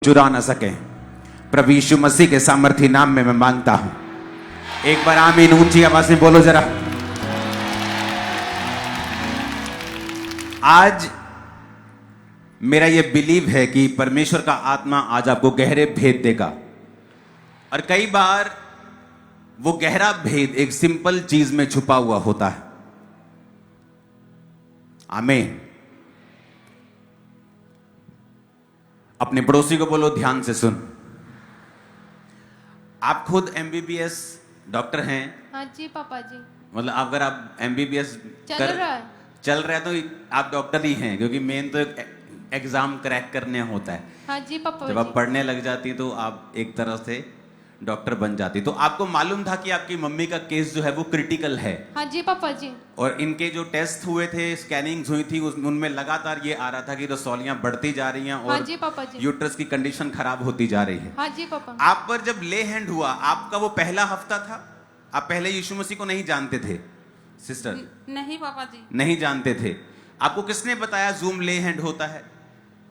चुरा न सके। प्रभु यीशु मसीह के सामर्थ्य नाम में मैं मांगता हूं। एक बार आमीन ऊंची आवाज में बोलो जरा। आज मेरा यह बिलीव है कि परमेश्वर का आत्मा आज आपको गहरे भेद देगा। और कई बार वो गहरा भेद एक सिंपल चीज में छुपा हुआ होता है। आमीन। अपने पड़ोसी को बोलो ध्यान से सुन। आप खुद एमबीबीएस डॉक्टर हैं? हाँ जी पापा जी। मतलब अगर आप एमबीबीएस चल रहा है तो आप डॉक्टर ही हैं, क्योंकि मेन तो एग्जाम क्रैक करने होता है। हाँ जी पापा जब जी। आप पढ़ने लग जाती तो आप एक तरह से डॉक्टर बन जाती। तो आपको मालूम था कि आपकी मम्मी का केस जो है वो क्रिटिकल है। हाँ जी पापा जी। और इनके जो टेस्ट हुए थे, स्कैनिंग्स हुई थी, उनमें लगातार ये आ रहा था कि रसौलियां बढ़ती जा रही हैं हाँ और जी पापा जी। यूट्रस की कंडीशन खराब होती जा रही है। हाँ जी पापा। आप पर जब ले हैंड हुआ, आपका वो पहला हफ्ता था, आप पहले यीशु मसीह को नहीं जानते थे सिस्टर? नहीं पापा जी। नहीं जानते थे। आपको किसने बताया जूम ले हैंड होता है?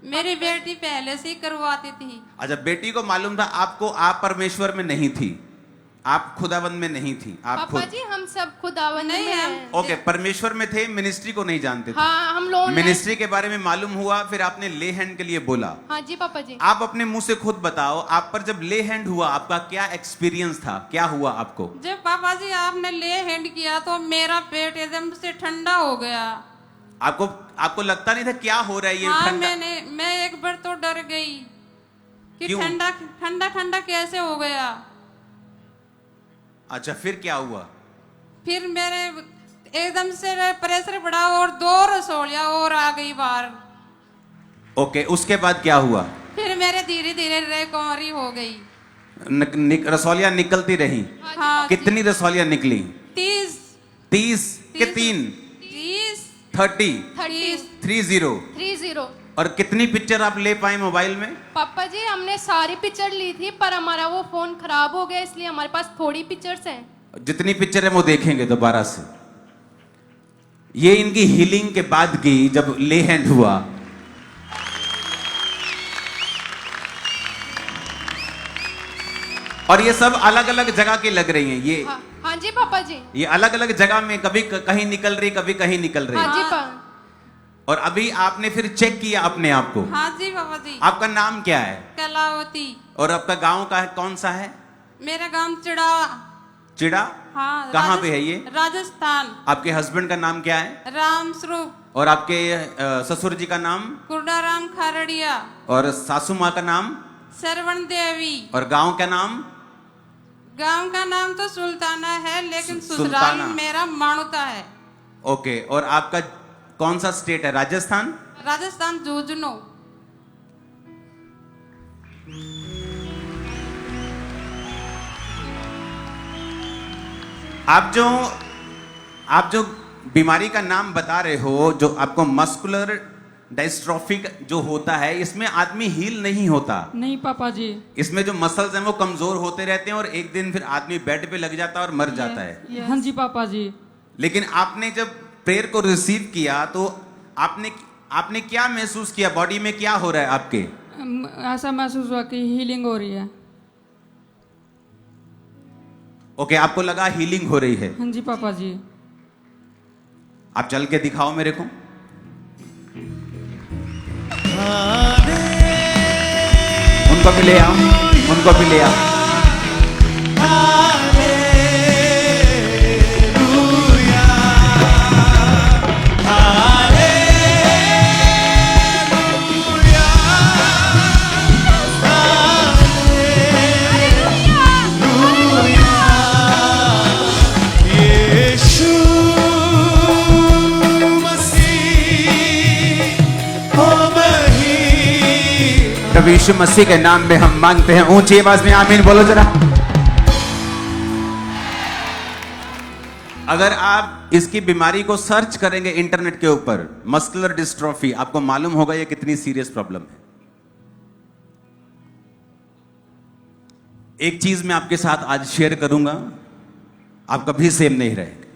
मेरी बेटी पहले से ही करवाती थी। अच्छा, बेटी को मालूम था आपको। आप परमेश्वर में नहीं थी, आप खुदाबंद में नहीं थी। आप पापा खुद जी हम सब खुदावन नहीं, में हम- हैं। ओके, परमेश्वर में थे, मिनिस्ट्री को नहीं जानते थे। हाँ हम लोग मिनिस्ट्री के बारे में मालूम हुआ, फिर आपने ले हैंड के लिए बोला। हाँ जी पापा जी। आप अपने मुंह से खुद बताओ, आप पर जब ले हैंड हुआ आपका क्या एक्सपीरियंस था? क्या हुआ आपको? जब पापा जी आपने ले हैंड किया तो मेरा पेट एकदम से ठंडा हो गया। आपको लगता नहीं था क्या हो रहा है ये? हाँ ठंडा? मैं एक बार तो डर गई कि क्यों? ठंडा ठंडा ठंडा कैसे हो गया। अच्छा, फिर क्या हुआ? फिर मेरे एकदम से प्रेशर बढ़ा और 2 रसोलियां और आ गई बाहर। ओके, उसके बाद क्या हुआ? फिर मेरे धीरे धीरे रिकवरी हो गई। रसौलियां निकलती रही? हाँ जी। कितनी रसौलियां निकली? 30 30 के 3? 30 30 30 30। 30। और कितनी पिक्चर आप ले पाए मोबाइल में? पापा जी हमने सारी पिक्चर ली थी, पर हमारा वो फोन खराब हो गया, इसलिए हमारे पास थोड़ी पिक्चर्स हैं। जितनी पिक्चर है वो देखेंगे दोबारा से। ये इनकी हीलिंग के बाद की जब ले हैंड हुआ। और ये सब अलग अलग जगह की लग रही हैं। ये हाँ जी पापा जी। ये अलग अलग जगह में, कभी कहीं निकल रही, कभी कहीं निकल रही। हाँ जी हाँ। पापा। और अभी आपने फिर चेक किया अपने आप को। हाँ जी पापा जी। आपका नाम क्या है? कलावती। और आपका गांव का है, कौन सा है? मेरा गांव चिड़ावा। चिड़ा? हाँ। कहाँ पे है ये? राजस्थान। आपके हस्बैंड का नाम क्या है? राम स्वरूप। और आपके ससुर जी का नाम? कुर्डाराम खारड़िया। और सासू माँ का नाम? सरवण देवी। और गांव का नाम? गांव का नाम तो सुल्ताना है, लेकिन ससुराल सुल्ताना। मेरा माणुता है। ओके। और आपका कौन सा स्टेट है? राजस्थान? राजस्थान झुंझुनू। आप जो बीमारी का नाम बता रहे हो, जो आपको मस्कुलर डिस्ट्रॉफी जो होता है, इसमें आदमी हील नहीं होता। नहीं पापा जी। इसमें जो मसल्स हैं वो कमजोर होते रहते हैं और एक दिन फिर आदमी बेड पे लग जाता है और मर जाता है। हाँ जी पापा जी। लेकिन आपने जब प्रेयर को रिसीव किया तो आपने क्या महसूस किया? बॉडी में क्या हो रहा है आपके? ऐसा महसूस हुआ कि हीलिंग हो रही है। ओके, आपको लगा हीलिंग हो रही है। हाँ जी पापा जी। आप चल के दिखाओ मेरे को। उनको भी ले आओ, उनको भी ले आओ। प्रभु यीशु मसीह के नाम में हम मांगते हैं। ऊंची आवाज में आमीन बोलो जरा। अगर आप इसकी बीमारी को सर्च करेंगे इंटरनेट के ऊपर, मस्कुलर डिस्ट्रॉफी, आपको मालूम होगा ये कितनी सीरियस प्रॉब्लम है। एक चीज मैं आपके साथ आज शेयर करूंगा, आप कभी सेम नहीं रहेंगे।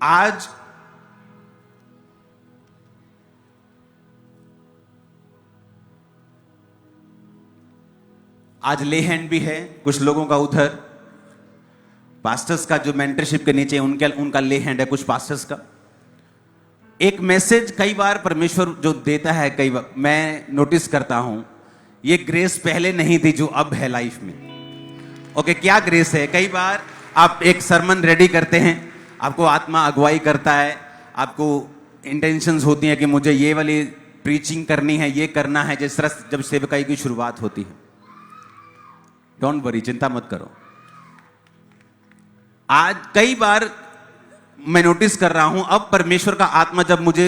आज आज ले हैंड भी है कुछ लोगों का उधर, पास्टर्स का जो मेंटरशिप के नीचे उनका ले हैंड है कुछ पास्टर्स का। एक मैसेज कई बार परमेश्वर जो देता है, कई बार मैं नोटिस करता हूं, ये ग्रेस पहले नहीं थी जो अब है लाइफ में। ओके, क्या ग्रेस है? कई बार आप एक सरमन रेडी करते हैं, आपको आत्मा अगुवाई करता है, आपको इंटेंशंस होती है कि मुझे ये वाली प्रीचिंग करनी है, ये करना है, जिस तरह जब सेवकाई की शुरुआत होती है। डोंट वरी, चिंता मत करो। आज कई बार मैं नोटिस कर रहा हूं, अब परमेश्वर का आत्मा जब मुझे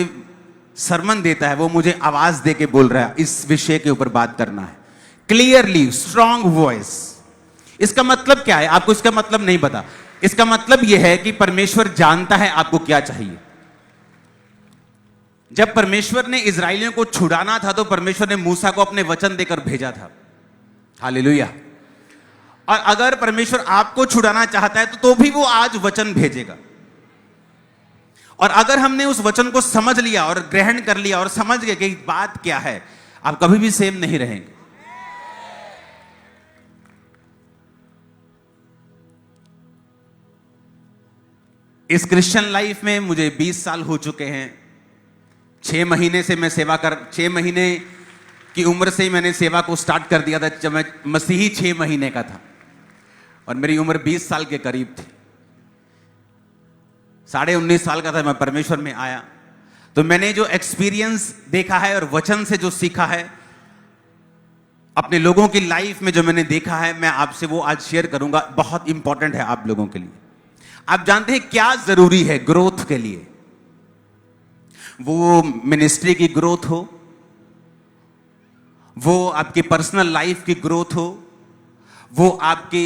सरमन देता है, वो मुझे आवाज दे के बोल रहा है इस विषय के ऊपर बात करना है, क्लियरली, स्ट्रांग वॉइस। इसका मतलब क्या है? आपको इसका मतलब नहीं पता। इसका मतलब यह है कि परमेश्वर जानता है आपको क्या चाहिए। जब परमेश्वर ने इजरायलियों को छुड़ाना था तो परमेश्वर ने मूसा को अपने वचन देकर भेजा था। हालेलुया। और अगर परमेश्वर आपको छुड़ाना चाहता है तो भी वो आज वचन भेजेगा। और अगर हमने उस वचन को समझ लिया और ग्रहण कर लिया और समझ गए कि बात क्या है, आप कभी भी सेम नहीं रहेंगे। इस क्रिश्चियन लाइफ में मुझे 20 साल हो चुके हैं। 6 महीने से मैं 6 महीने की उम्र से ही मैंने सेवा को स्टार्ट कर दिया था, जब मैं मसीही 6 महीने का था और मेरी उम्र 20 साल के करीब थी। 19.5 साल का था मैं परमेश्वर में आया। तो मैंने जो एक्सपीरियंस देखा है और वचन से जो सीखा है, अपने लोगों की लाइफ में जो मैंने देखा है, मैं आपसे वो आज शेयर करूंगा। बहुत इंपॉर्टेंट है आप लोगों के लिए। आप जानते हैं क्या जरूरी है ग्रोथ के लिए? वो मिनिस्ट्री की ग्रोथ हो, वो आपकी पर्सनल लाइफ की ग्रोथ हो, वो आपके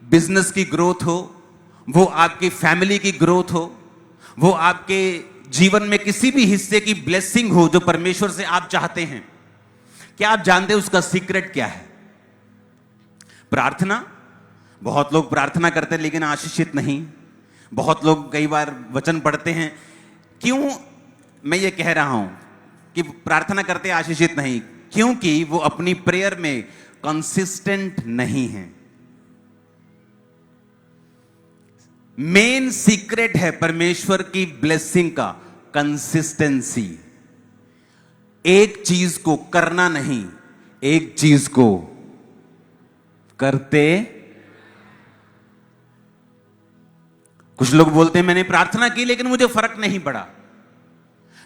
बिजनेस की ग्रोथ हो, वो आपकी फैमिली की ग्रोथ हो, वो आपके जीवन में किसी भी हिस्से की ब्लेसिंग हो जो परमेश्वर से आप चाहते हैं। क्या आप जानते हैं उसका सीक्रेट क्या है? प्रार्थना। बहुत लोग प्रार्थना करते हैं लेकिन आशीषित नहीं। बहुत लोग कई बार वचन पढ़ते हैं। क्यों मैं ये कह रहा हूं कि प्रार्थना करते आशीषित नहीं? क्योंकि वो अपनी प्रेयर में कंसिस्टेंट नहीं है। मेन सीक्रेट है परमेश्वर की ब्लेसिंग का कंसिस्टेंसी। एक चीज को करना नहीं, एक चीज को करते। कुछ लोग बोलते हैं मैंने प्रार्थना की लेकिन मुझे फर्क नहीं पड़ा।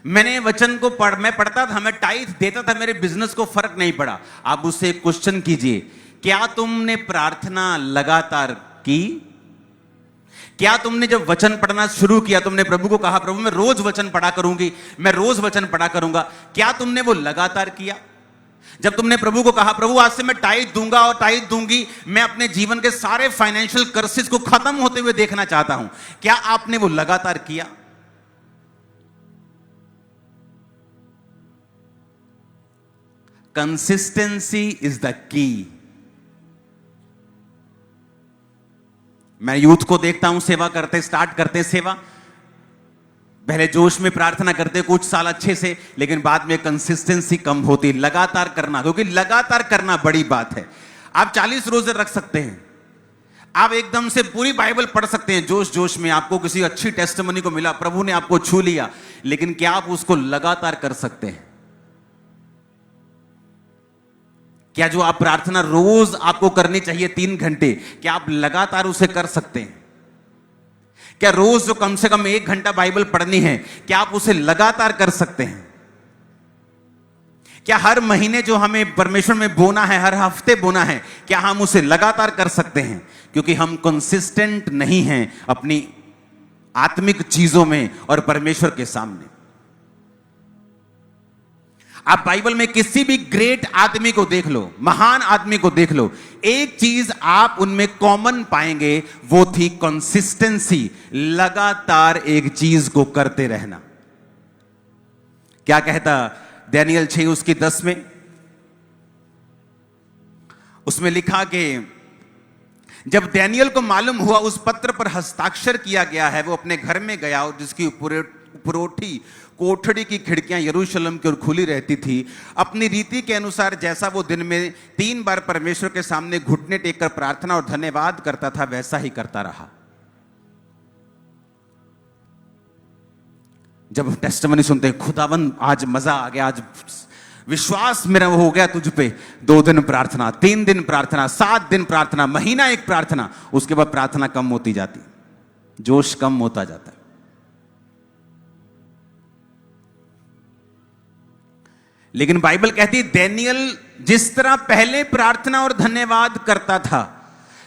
मैंने वचन को मैं पढ़ता था, मैं टाइथ देता था, मेरे बिजनेस को फर्क नहीं पड़ा। आप उससे क्वेश्चन कीजिए, क्या तुमने प्रार्थना लगातार की? क्या तुमने जब वचन पढ़ना शुरू किया, तुमने प्रभु को कहा प्रभु मैं रोज वचन पढ़ा करूंगी, मैं रोज वचन पढ़ा करूंगा, क्या तुमने वो लगातार किया? जब तुमने प्रभु को कहा प्रभु आज से मैं टाइथ दूंगा और टाइथ दूंगी, मैं अपने जीवन के सारे फाइनेंशियल कर्सेस को खत्म होते हुए देखना चाहता हूं, क्या आपने वो लगातार किया? Consistency is the key. मैं यूथ को देखता हूं सेवा करते, स्टार्ट करते सेवा, पहले जोश में प्रार्थना करते कुछ साल अच्छे से, लेकिन बाद में कंसिस्टेंसी कम होती। लगातार करना, क्योंकि लगातार करना बड़ी बात है। आप 40 रोजे रख सकते हैं, आप एकदम से पूरी बाइबल पढ़ सकते हैं जोश जोश में, आपको किसी अच्छी टेस्टिमनी को मिला, प्रभु ने आपको छू लिया, लेकिन क्या आप उसको लगातार कर सकते हैं? क्या जो आप प्रार्थना रोज आपको करनी चाहिए 3 घंटे, क्या आप लगातार उसे कर सकते हैं? क्या रोज जो कम से कम 1 घंटा बाइबल पढ़नी है, क्या आप उसे लगातार कर सकते हैं? क्या हर महीने जो हमें परमेश्वर में बोना है, हर हफ्ते बोना है, क्या हम उसे लगातार कर सकते हैं? क्योंकि हम कंसिस्टेंट नहीं हैं अपनी आत्मिक चीजों में और परमेश्वर के सामने। आप बाइबल में किसी भी ग्रेट आदमी को देख लो, महान आदमी को देख लो, एक चीज आप उनमें कॉमन पाएंगे, वो थी कंसिस्टेंसी, लगातार एक चीज को करते रहना। क्या कहता दानियल 6:10 में? उसमें लिखा कि जब दानियल को मालूम हुआ उस पत्र पर हस्ताक्षर किया गया है, वो अपने घर में गया और जिसकी उपरोठी कोठड़ी की खिड़कियां यरूशलेम की ओर खुली रहती थी। अपनी रीति के अनुसार जैसा वो दिन में 3 बार परमेश्वर के सामने घुटने टेककर प्रार्थना और धन्यवाद करता था, वैसा ही करता रहा। जब हम टेस्टिमनी सुनते हैं, खुदावन आज मजा आ गया, आज विश्वास मेरा हो गया तुझ पे, 2 दिन प्रार्थना, 3 दिन प्रार्थना, 7 दिन प्रार्थना, महीना एक प्रार्थना, उसके बाद प्रार्थना कम होती जाती, जोश कम होता जाता है। लेकिन बाइबल कहती है दानिय्येल जिस तरह पहले प्रार्थना और धन्यवाद करता था,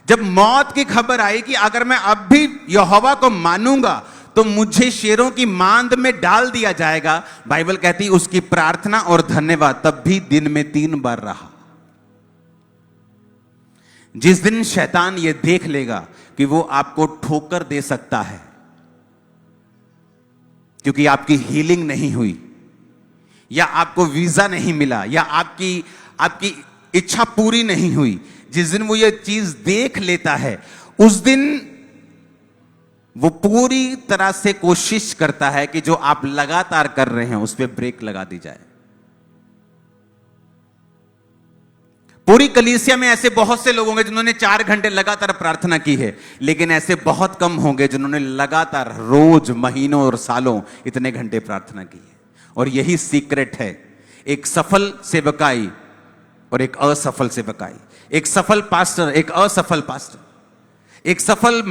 जब मौत की खबर आई कि अगर मैं अब भी यहोवा को मानूंगा तो मुझे शेरों की मांद में डाल दिया जाएगा, बाइबल कहती है उसकी प्रार्थना और धन्यवाद तब भी दिन में 3 बार रहा। जिस दिन शैतान यह देख लेगा कि वो आपको ठोकर दे सकता है क्योंकि आपकी हीलिंग नहीं हुई, या आपको वीजा नहीं मिला, या आपकी इच्छा पूरी नहीं हुई, जिस दिन वो ये चीज देख लेता है, उस दिन वो पूरी तरह से कोशिश करता है कि जो आप लगातार कर रहे हैं उस पर ब्रेक लगा दी जाए। पूरी कलीसिया में ऐसे बहुत से लोग होंगे जिन्होंने 4 घंटे लगातार प्रार्थना की है, लेकिन ऐसे बहुत कम होंगे जिन्होंने लगातार रोज, महीनों और सालों इतने घंटे प्रार्थना की है। और यही सीक्रेट है एक सफल सेवकाई और एक असफल सेवकाई, एक सफल पास्टर, एक असफल पास्टर, एक सफल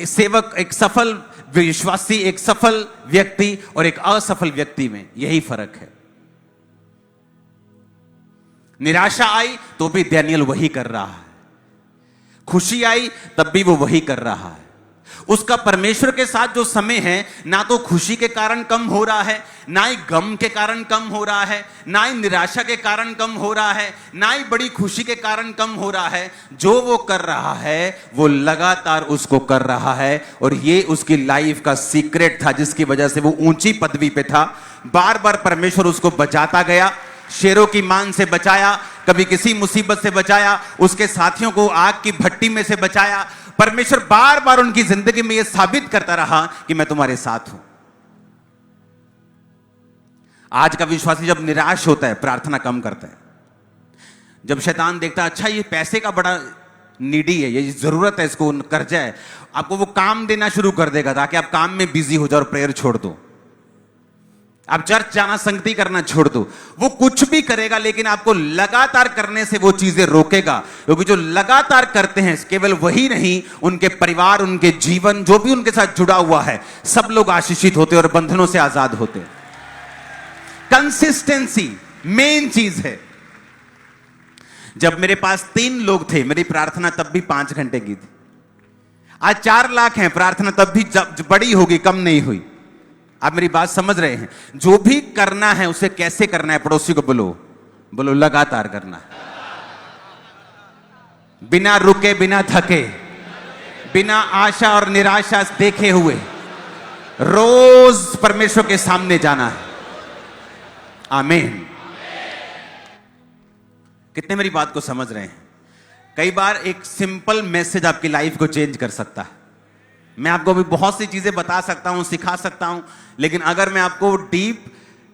सेवक, एक सफल विश्वासी, एक सफल व्यक्ति और एक असफल व्यक्ति में यही फर्क है। निराशा आई तो भी दानिय्येल वही कर रहा है, खुशी आई तब भी वो वही कर रहा है। उसका परमेश्वर के साथ जो समय है, ना तो खुशी के कारण कम हो रहा है, ना ही गम के कारण कम हो रहा है, ना ही निराशा के कारण कम हो रहा है, ना ही बड़ी खुशी के कारण कम हो रहा है। जो वो कर रहा है वो लगातार उसको कर रहा है, और ये उसकी लाइफ का सीक्रेट था जिसकी वजह से वो ऊंची पदवी पे था। बार बार परमेश्वर उसको बचाता गया, शेरों की मान से बचाया, कभी किसी मुसीबत से बचाया, उसके साथियों को आग की भट्टी में से बचाया। परमेश्वर बार बार उनकी जिंदगी में यह साबित करता रहा कि मैं तुम्हारे साथ हूं। आज का विश्वासी जब निराश होता है, प्रार्थना कम करता है। जब शैतान देखता है अच्छा ये पैसे का बड़ा नीडी है, ये जरूरत है, इसको कर्जा है, आपको वो काम देना शुरू कर देगा ताकि आप काम में बिजी हो जाओ और प्रेयर छोड़ दो, आप चर्च जाना, संगति करना छोड़ दो। वो कुछ भी करेगा लेकिन आपको लगातार करने से वो चीजें रोकेगा, क्योंकि जो लगातार करते हैं केवल वही नहीं, उनके परिवार, उनके जीवन, जो भी उनके साथ जुड़ा हुआ है, सब लोग आशीषित होते और बंधनों से आजाद होते। कंसिस्टेंसी मेन चीज है। जब मेरे पास 3 लोग थे, मेरी प्रार्थना तब भी 5 घंटे की थी। आज 4 लाख हैं, प्रार्थना तब भी बड़ी होगी, कम नहीं हुई। आप मेरी बात समझ रहे हैं? जो भी करना है उसे कैसे करना है? पड़ोसी को बोलो लगातार करना है, बिना रुके, बिना थके, बिना आशा और निराशा देखे हुए रोज परमेश्वर के सामने जाना है। आमीन। कितने मेरी बात को समझ रहे हैं? कई बार एक सिंपल मैसेज आपकी लाइफ को चेंज कर सकता है। मैं आपको भी बहुत सी चीजें बता सकता हूं, सिखा सकता हूं, लेकिन अगर मैं आपको डीप,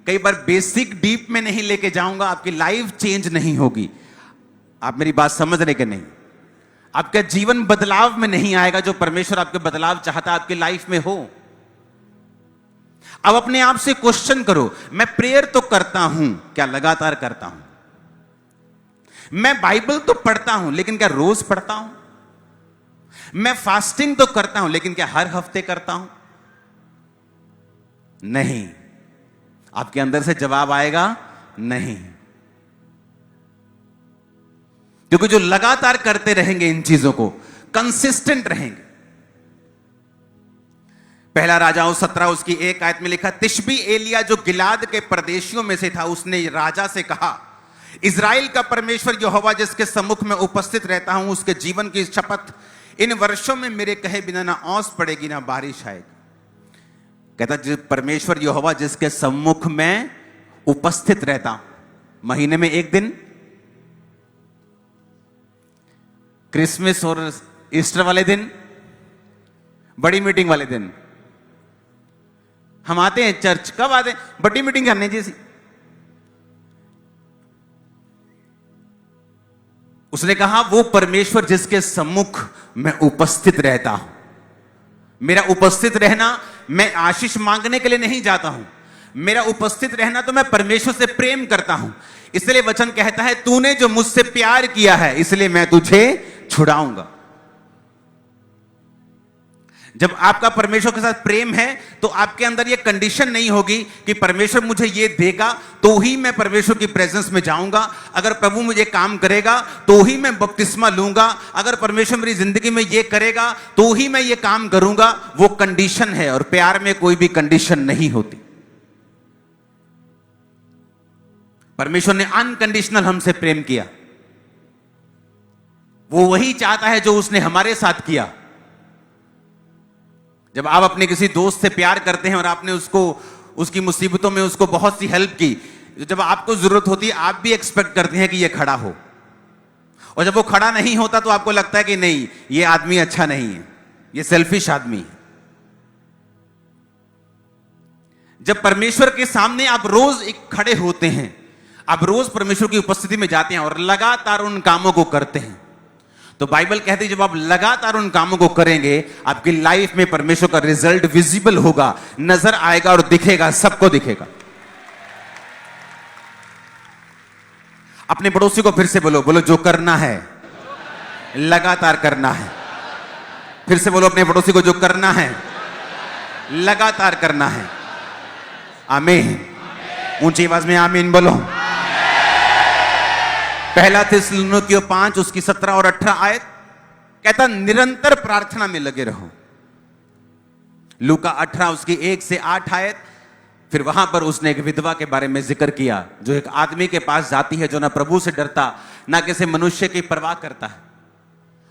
कई बार बेसिक डीप में नहीं लेके जाऊंगा, आपकी लाइफ चेंज नहीं होगी। आप मेरी बात समझ रहे कि नहीं? आपका जीवन बदलाव में नहीं आएगा जो परमेश्वर आपके बदलाव चाहता है आपकी लाइफ में हो। अब अपने आप से क्वेश्चन करो, मैं प्रेयर तो करता हूं, क्या लगातार करता हूं? मैं बाइबल तो पढ़ता हूं, लेकिन क्या रोज पढ़ता हूं? मैं फास्टिंग तो करता हूं, लेकिन क्या हर हफ्ते करता हूं? नहीं। आपके अंदर से जवाब आएगा नहीं, क्योंकि जो लगातार करते रहेंगे इन चीजों को, कंसिस्टेंट रहेंगे। पहला राजाओं 17 उसकी 1 आयत में लिखा, तिशबी एलिया जो गिलाद के परदेशियों में से था, उसने राजा से कहा, इज़राइल का परमेश्वर यहोवा जिसके सम्मुख में उपस्थित रहता हूं, उसके जीवन की शपथ, इन वर्षों में मेरे कहे बिना ना ओस पड़ेगी ना बारिश आएगी। कहता परमेश्वर यहोवा जिसके सम्मुख में उपस्थित रहता हूं, महीने में 1 दिन, क्रिसमस और ईस्टर वाले दिन, बड़ी मीटिंग वाले दिन, हम आते हैं चर्च, कब आते हैं? बड़ी मीटिंग करने जैसी। उसने कहा वो परमेश्वर जिसके सम्मुख मैं उपस्थित रहता हूं, मेरा उपस्थित रहना, मैं आशीष मांगने के लिए नहीं जाता हूं, मेरा उपस्थित रहना तो मैं परमेश्वर से प्रेम करता हूं। इसलिए वचन कहता है तूने जो मुझसे प्यार किया है इसलिए मैं तुझे छुड़ाऊंगा। जब आपका परमेश्वर के साथ प्रेम है तो आपके अंदर यह कंडीशन नहीं होगी कि परमेश्वर मुझे यह देगा तो ही मैं परमेश्वर की प्रेजेंस में जाऊंगा, अगर प्रभु मुझे काम करेगा तो ही मैं बपतिस्मा लूंगा, अगर परमेश्वर मेरी जिंदगी में यह करेगा तो ही मैं यह काम करूंगा। वो कंडीशन है और प्यार में कोई भी कंडीशन नहीं होती। परमेश्वर ने अनकंडीशनल हमसे प्रेम किया। वो वही चाहता है जो उसने हमारे साथ किया। जब आप अपने किसी दोस्त से प्यार करते हैं और आपने उसको उसकी मुसीबतों में उसको बहुत सी हेल्प की, जब आपको जरूरत होती है आप भी एक्सपेक्ट करते हैं कि ये खड़ा हो, और जब वो खड़ा नहीं होता तो आपको लगता है कि नहीं ये आदमी अच्छा नहीं है, ये सेल्फिश आदमी है। जब परमेश्वर के सामने आप रोज एक खड़े होते हैं, आप रोज परमेश्वर की उपस्थिति में जाते हैं और लगातार उन कामों को करते हैं, तो बाइबल कहती है जब आप लगातार उन कामों को करेंगे आपकी लाइफ में परमेश्वर का रिजल्ट विजिबल होगा, नजर आएगा और दिखेगा, सबको दिखेगा। अपने पड़ोसी को फिर से बोलो, बोलो जो करना है लगातार करना है। फिर से बोलो अपने पड़ोसी को जो करना है लगातार करना है। आमीन। ऊंची आवाज में आमीन बोलो। पहला थिस्सलुनीकियों 5 उसकी 17 और 18 आयत कहता निरंतर प्रार्थना में लगे रहो। लूका 18 उसकी 1 से 8 आयत, फिर वहां पर उसने एक विधवा के बारे में जिक्र किया जो एक आदमी के पास जाती है जो ना प्रभु से डरता ना किसी मनुष्य की परवाह करता है,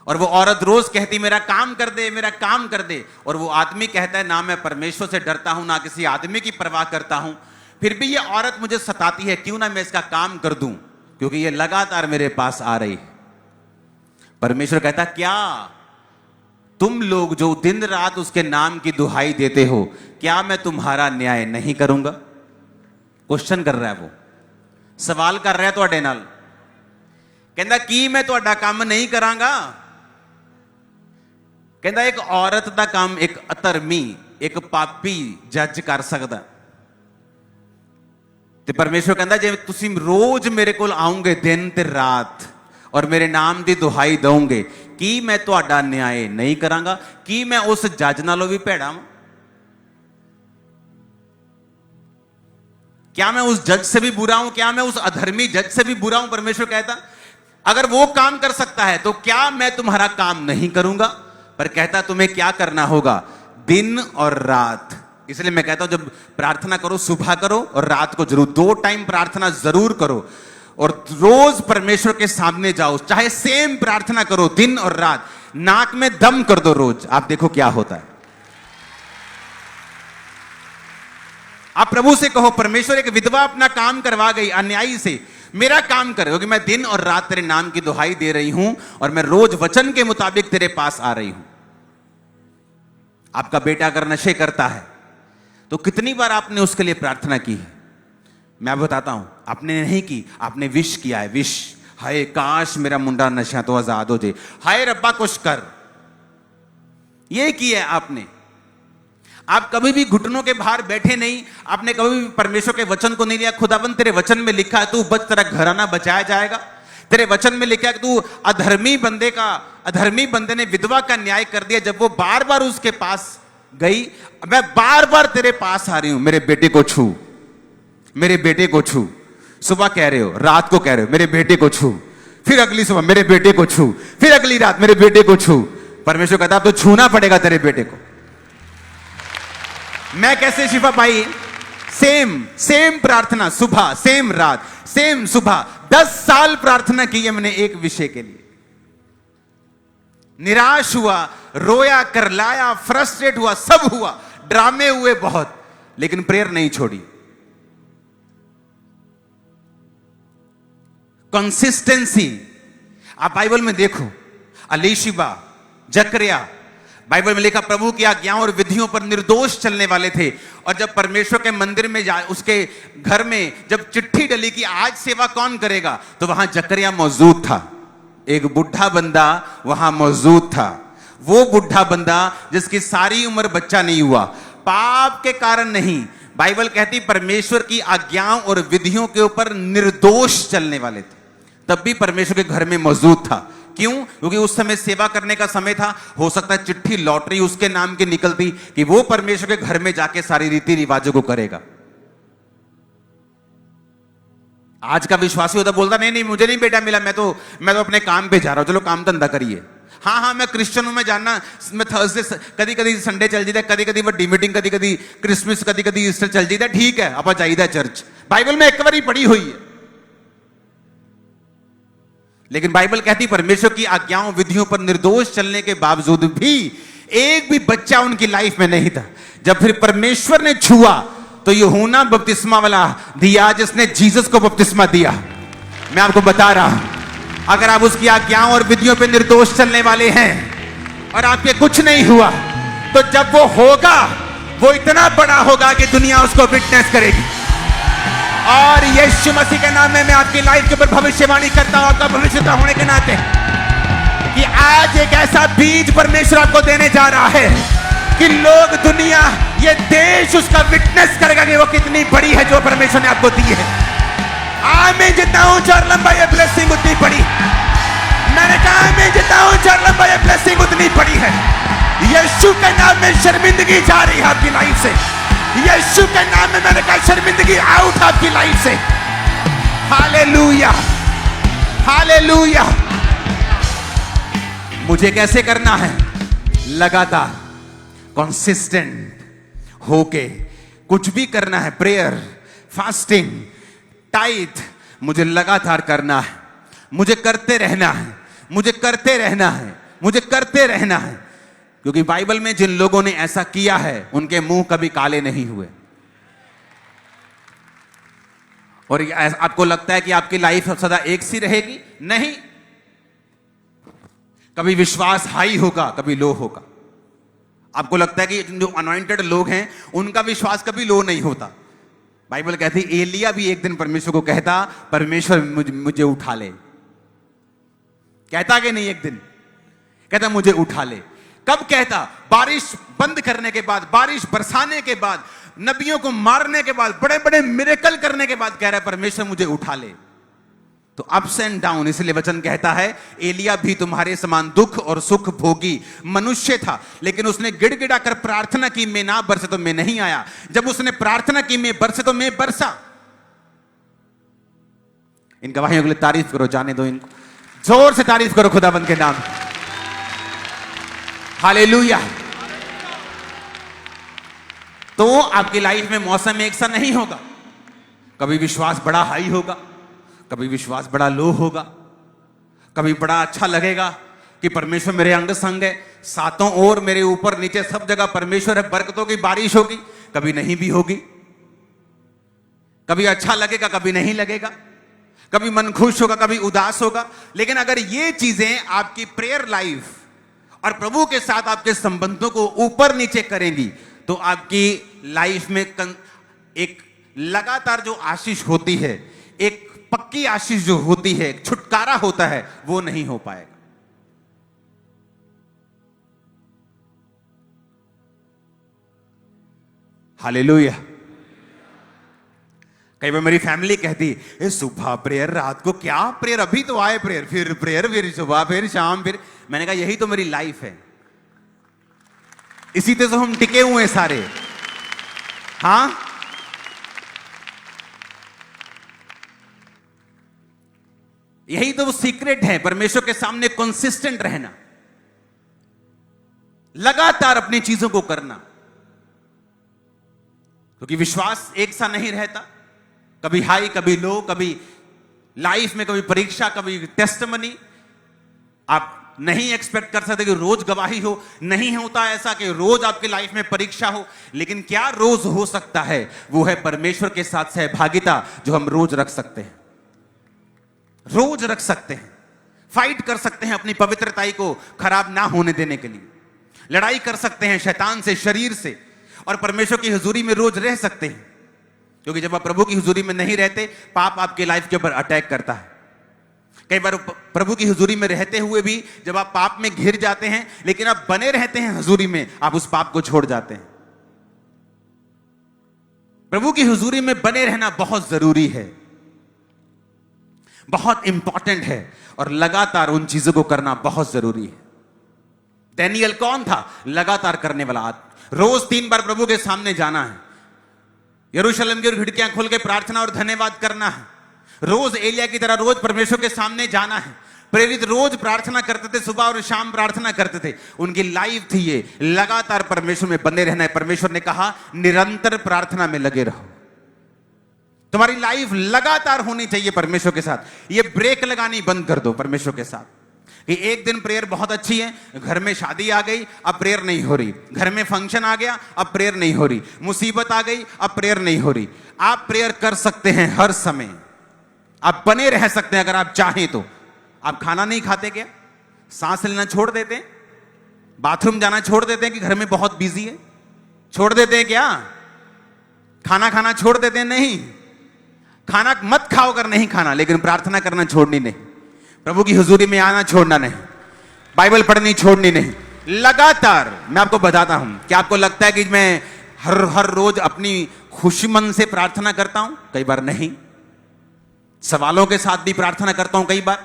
और वो औरत रोज कहती मेरा काम कर दे, मेरा काम कर दे, और वो आदमी कहता है ना मैं परमेश्वर से डरता हूं ना किसी आदमी की परवाह करता हूं, फिर भी ये औरत मुझे सताती है, क्यों ना मैं इसका काम कर दूं क्योंकि ये लगातार मेरे पास आ रही है। परमेश्वर कहता क्या तुम लोग जो दिन रात उसके नाम की दुहाई देते हो, क्या मैं तुम्हारा न्याय नहीं करूंगा? क्वेश्चन कर रहा है, वो सवाल कर रहा है ਤੁਹਾਡੇ ਨਾਲ। कहता की मैं ਤੁਹਾਡਾ काम नहीं करांगा? कहता एक औरत का काम एक अधर्मी एक पापी जज कर सकता। ਤੇ परमेश्वर कहता जे तुसी रोज मेरे को आओगे दिन ते रात और मेरे नाम की दुहाई दोगे, की मैं ਤੁਹਾਡਾ न्याय नहीं करांगा? की मैं उस जज नालों भी भैड़ा वां? क्या मैं उस जज से भी बुरा हूं? क्या मैं उस अधर्मी जज से भी बुरा हूं? परमेश्वर कहता अगर वो काम कर सकता है तो क्या मैं तुम्हारा काम नहीं करूंगा? पर कहता तुम्हें क्या करना होगा? दिन और रात। इसलिए मैं कहता हूं जब प्रार्थना करो सुबह करो और रात को जरूर, 2 टाइम प्रार्थना जरूर करो, और रोज परमेश्वर के सामने जाओ, चाहे सेम प्रार्थना करो दिन और रात, नाक में दम कर दो रोज, आप देखो क्या होता है। आप प्रभु से कहो परमेश्वर एक विधवा अपना काम करवा गई अन्यायी से, मेरा काम कर, क्योंकि मैं दिन और रात तेरे नाम की दुहाई दे रही हूं और मैं रोज वचन के मुताबिक तेरे पास आ रही हूं। आपका बेटा अगर नशे करता है तो कितनी बार आपने उसके लिए प्रार्थना की है? मैं बताता हूं, आपने नहीं की, आपने विश किया है। विश, हाय काश मेरा मुंडा नशा तो आजाद हो जाए, हाय रब्बा कुछ कर, यह किया है आपने। आप कभी भी घुटनों के बाहर बैठे नहीं, आपने कभी भी परमेश्वर के वचन को नहीं लिया। खुदाबंद तेरे वचन में लिखा है तू बच, तेरा घराना बचाया जाएगा। तेरे वचन में लिखा है कि तू अधर्मी बंदे ने विधवा का न्याय कर दिया। जब वो बार बार उसके पास गई, मैं बार बार तेरे पास आ रही हूं, मेरे बेटे को छू, मेरे बेटे को छू। सुबह कह रहे हो, रात को कह रहे हो मेरे बेटे को छू, फिर अगली सुबह मेरे बेटे को छू, फिर अगली रात मेरे बेटे को छू। परमेश्वर कहता अब तो छूना पड़ेगा तेरे बेटे को। मैं कैसे शिफा पाई? सेम प्रार्थना, सुबह सेम रात सेम सुबह, 10 साल प्रार्थना की है मैंने एक विषय के लिए। निराश हुआ, रोया, करलाया, फ्रस्ट्रेट हुआ, सब हुआ, ड्रामे हुए बहुत, लेकिन प्रेयर नहीं छोड़ी। कंसिस्टेंसी। आप बाइबल में देखो, अलीशिबा, जकरिया बाइबल में लिखा प्रभु की आज्ञाओं और विधियों पर निर्दोष चलने वाले थे। और जब परमेश्वर के मंदिर में उसके घर में जब चिट्ठी डली कि आज सेवा कौन करेगा, तो वहां जकरिया मौजूद था। एक बुढ़ा बंदा वहां मौजूद था, वो बुढ़ा बंदा जिसकी सारी उम्र बच्चा नहीं हुआ, पाप के कारण नहीं, बाइबल कहती परमेश्वर की आज्ञाओं और विधियों के ऊपर निर्दोष चलने वाले थे, तब भी परमेश्वर के घर में मौजूद था। क्यों? क्योंकि उस समय सेवा करने का समय था। हो सकता है चिट्ठी लॉटरी उसके नाम की निकलती कि वो परमेश्वर के घर में जाके सारी रीति रिवाजों को करेगा। आज का विश्वासी होता बोलता नहीं नहीं मुझे नहीं बेटा मिला, मैं तो अपने काम पे जा रहा हूं, चलो काम धंधा करिए। हाँ मैं क्रिश्चियन हूं, मैं जानना, मैं थर्सडे कदी कदी संडे चल जाता, कदी कदी बड़ी मीटिंग, कदी कदी क्रिसमस, कदी कदी ईस्टर चल जाता, ठीक है आप जाइदा चर्च, बाइबल में एक बार ही पढ़ी हुई है। लेकिन बाइबल कहती परमेश्वर की आज्ञाओं विधियों पर निर्दोष चलने के बावजूद भी एक भी बच्चा उनकी लाइफ में नहीं था। जब फिर परमेश्वर ने छुआ तो यूहन्ना बपतिस्मा वाला दिया जिसने जीसस को बपतिस्मा दिया। मैं आपको बता रहा हूं, अगर आप उसकी आज्ञाओं और विधियों पर निर्दोष चलने वाले हैं और आपके कुछ नहीं हुआ, तो जब वो होगा वो इतना बड़ा होगा कि दुनिया उसको विटनेस करेगी। और यीशु मसीह के नाम में मैं आपकी लाइफ के ऊपर भविष्यवाणी करता हूं, आपका भविष्यता होने के नाते, कि आज एक ऐसा बीज परमेश्वर आपको देने जा रहा है कि लोग, दुनिया, ये देश उसका विटनेस करेगा कि वो कितनी बड़ी है जो परमेश्वर ने आपको दी है। मैं जितना ऊंचा और लंबा ये ब्लेसिंग उतनी बड़ी, मैंने कहा मैं जितना ऊंचा और लंबा ये ब्लेसिंग उतनी बड़ी है। यीशु के नाम में शर्मिंदगी जा रही है आपकी लाइफ से, यीशु के नाम में मैंने कहा शर्मिंदगी आउट आपकी लाइफ से। Hallelujah, hallelujah. मुझे कैसे करना है? लगातार कंसिस्टेंट होके कुछ भी करना है, प्रेयर, फास्टिंग, टाइट, मुझे लगातार करना है, मुझे करते रहना है, मुझे करते रहना है, मुझे करते रहना है। क्योंकि बाइबल में जिन लोगों ने ऐसा किया है उनके मुंह कभी काले नहीं हुए। और आपको लगता है कि आपकी लाइफ सदा एक सी रहेगी? नहीं, कभी विश्वास हाई होगा, कभी लो होगा। आपको लगता है कि जो अनॉइंटेड लोग हैं उनका विश्वास कभी लो नहीं होता। बाइबल कहती एलिया भी एक दिन परमेश्वर को कहता परमेश्वर मुझे उठा ले, कहता कि नहीं? एक दिन कहता मुझे उठा ले। कब कहता? बारिश बंद करने के बाद, बारिश बरसाने के बाद, नबियों को मारने के बाद, बड़े बड़े मिरेकल करने के बाद कह रहा है परमेश्वर मुझे उठा ले। तो अप्स एंड डाउन, इसलिए वचन कहता है एलिया भी तुम्हारे समान दुख और सुख भोगी मनुष्य था, लेकिन उसने गिड़गिड़ा कर प्रार्थना की, मैं ना बरसे तो मैं नहीं आया। जब उसने प्रार्थना की मैं बरसे तो मैं बरसा। इन गवाहियों के लिए तारीफ करो, जाने दो इनको, जोर से तारीफ करो खुदाबंद के नाम। हालेलुया। तो आपकी लाइफ में मौसम एक सा नहीं होगा, कभी विश्वास बड़ा हाई होगा, कभी विश्वास बड़ा लो होगा, कभी बड़ा अच्छा लगेगा कि परमेश्वर मेरे अंग संग है, सातों ओर मेरे ऊपर नीचे सब जगह परमेश्वर है, बरकतों की बारिश होगी, कभी नहीं भी होगी, कभी अच्छा लगेगा, कभी नहीं लगेगा, कभी मन खुश होगा, कभी उदास होगा। लेकिन अगर ये चीजें आपकी प्रेयर लाइफ और प्रभु के साथ आपके संबंधों को ऊपर नीचे करेंगी, तो आपकी लाइफ में एक लगातार जो आशीष होती है, एक पक्की आशीष जो होती है, एक छुटकारा होता है, वो नहीं हो पाएगा। हालेलुया। कई बार मेरी फैमिली कहती है सुबह प्रेयर, रात को क्या प्रेयर, अभी तो आए प्रेयर, फिर सुबह, फिर शाम, फिर। मैंने कहा यही तो मेरी लाइफ है, इसी तरह तो हम टिके हुए हैं सारे। हां, यही तो वो सीक्रेट है, परमेश्वर के सामने कंसिस्टेंट रहना, लगातार अपनी चीजों को करना। क्योंकि विश्वास एक सा नहीं रहता, कभी हाई, कभी लो, कभी लाइफ में कभी परीक्षा, कभी टेस्टमनी। आप नहीं एक्सपेक्ट कर सकते कि रोज गवाही हो, नहीं होता ऐसा कि रोज आपकी लाइफ में परीक्षा हो। लेकिन क्या रोज हो सकता है? वो है परमेश्वर के साथ सहभागिता, जो हम रोज रख सकते हैं, रोज रख सकते हैं, फाइट कर सकते हैं अपनी पवित्रताई को खराब ना होने देने के लिए। लड़ाई कर सकते हैं शैतान से, शरीर से, और परमेश्वर की हुजूरी में रोज रह सकते हैं। क्योंकि जब आप प्रभु की हुजूरी में नहीं रहते, पाप आपके लाइफ के ऊपर अटैक करता है। कई बार प्रभु की हुजूरी में रहते हुए भी जब आप पाप में घिर जाते हैं, लेकिन आप बने रहते हैं हुजूरी में, आप उस पाप को छोड़ जाते हैं। प्रभु की हुजूरी में बने रहना बहुत जरूरी है, बहुत इंपॉर्टेंट है, और लगातार उन चीजों को करना बहुत जरूरी है। डैनियल कौन था? लगातार करने वाला आदमी। रोज 3 बार प्रभु के सामने जाना है, यरूशलेम की खिड़कियां खोल के प्रार्थना और धन्यवाद करना है। रोज एलिया की तरह रोज परमेश्वर के सामने जाना है। प्रेरित रोज प्रार्थना करते थे, सुबह और शाम प्रार्थना करते थे। उनकी लाइफ थी ये, लगातार परमेश्वर में बने रहना है। परमेश्वर ने कहा निरंतर प्रार्थना में लगे रहो। तुम्हारी लाइफ लगातार होनी चाहिए परमेश्वर के साथ। ये ब्रेक लगानी बंद कर दो परमेश्वर के साथ कि एक दिन प्रेयर बहुत अच्छी है, घर में शादी आ गई, अब प्रेयर नहीं हो रही, घर में फंक्शन आ गया, अब प्रेयर नहीं हो रही, मुसीबत आ गई, अब प्रेयर नहीं हो रही। आप प्रेयर कर सकते हैं हर समय, आप बने रह सकते हैं अगर आप चाहें तो। आप खाना नहीं खाते क्या? सांस लेना छोड़ देते हैं? बाथरूम जाना छोड़ देते हैं कि घर में बहुत बिजी है? छोड़ देते हैं क्या? खाना खाना छोड़ देते हैं? नहीं, खाना मत खाओ अगर नहीं खाना, लेकिन प्रार्थना करना छोड़नी नहीं, प्रभु की हुजूरी में आना छोड़ना नहीं, बाइबल पढ़नी छोड़नी नहीं। लगातार मैं आपको बताता हूं, क्या आपको लगता है कि मैं हर रोज अपनी खुशी मन से प्रार्थना करता हूं? कई बार नहीं। सवालों के साथ भी प्रार्थना करता हूं कई बार।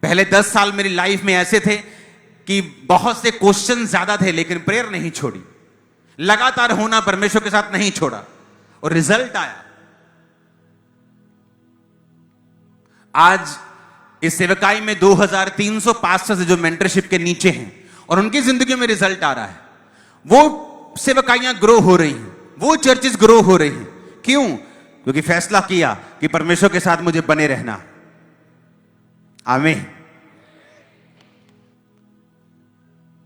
पहले 10 साल मेरी लाइफ में ऐसे थे कि बहुत से क्वेश्चन ज्यादा थे, लेकिन प्रेयर नहीं छोड़ी, लगातार होना परमेश्वर के साथ नहीं छोड़ा, और रिजल्ट आया। आज इस सेवकाई में 2300 पास्टर्स जो मेंटरशिप के नीचे हैं, और उनकी जिंदगी में रिजल्ट आ रहा है। वो सेवकाइयां ग्रो हो रही हैं, वो चर्चेस ग्रो हो रही हैं। क्यों? क्योंकि फैसला किया कि परमेश्वर के साथ मुझे बने रहना। आमीन।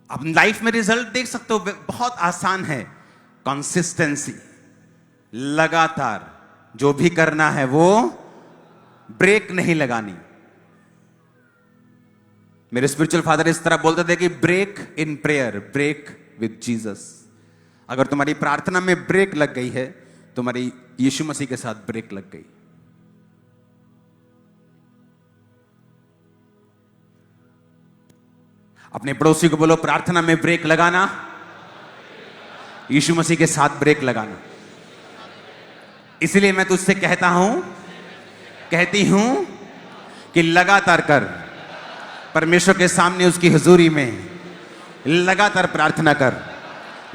अब लाइफ में रिजल्ट देख सकते हो, बहुत आसान है। कंसिस्टेंसी, लगातार जो भी करना है वो ब्रेक नहीं लगानी। मेरे स्पिरिचुअल फादर इस तरह बोलते थे कि break in prayer, break with Jesus. अगर तुम्हारी प्रार्थना में ब्रेक लग गई है, तुम्हारी यीशु मसीह के साथ ब्रेक लग गई। अपने पड़ोसी को बोलो, प्रार्थना में ब्रेक लगाना, यीशु मसीह के साथ ब्रेक लगाना। इसलिए मैं तुझसे कहती हूं कि लगातार कर, परमेश्वर के सामने उसकी हुजूरी में लगातार प्रार्थना कर,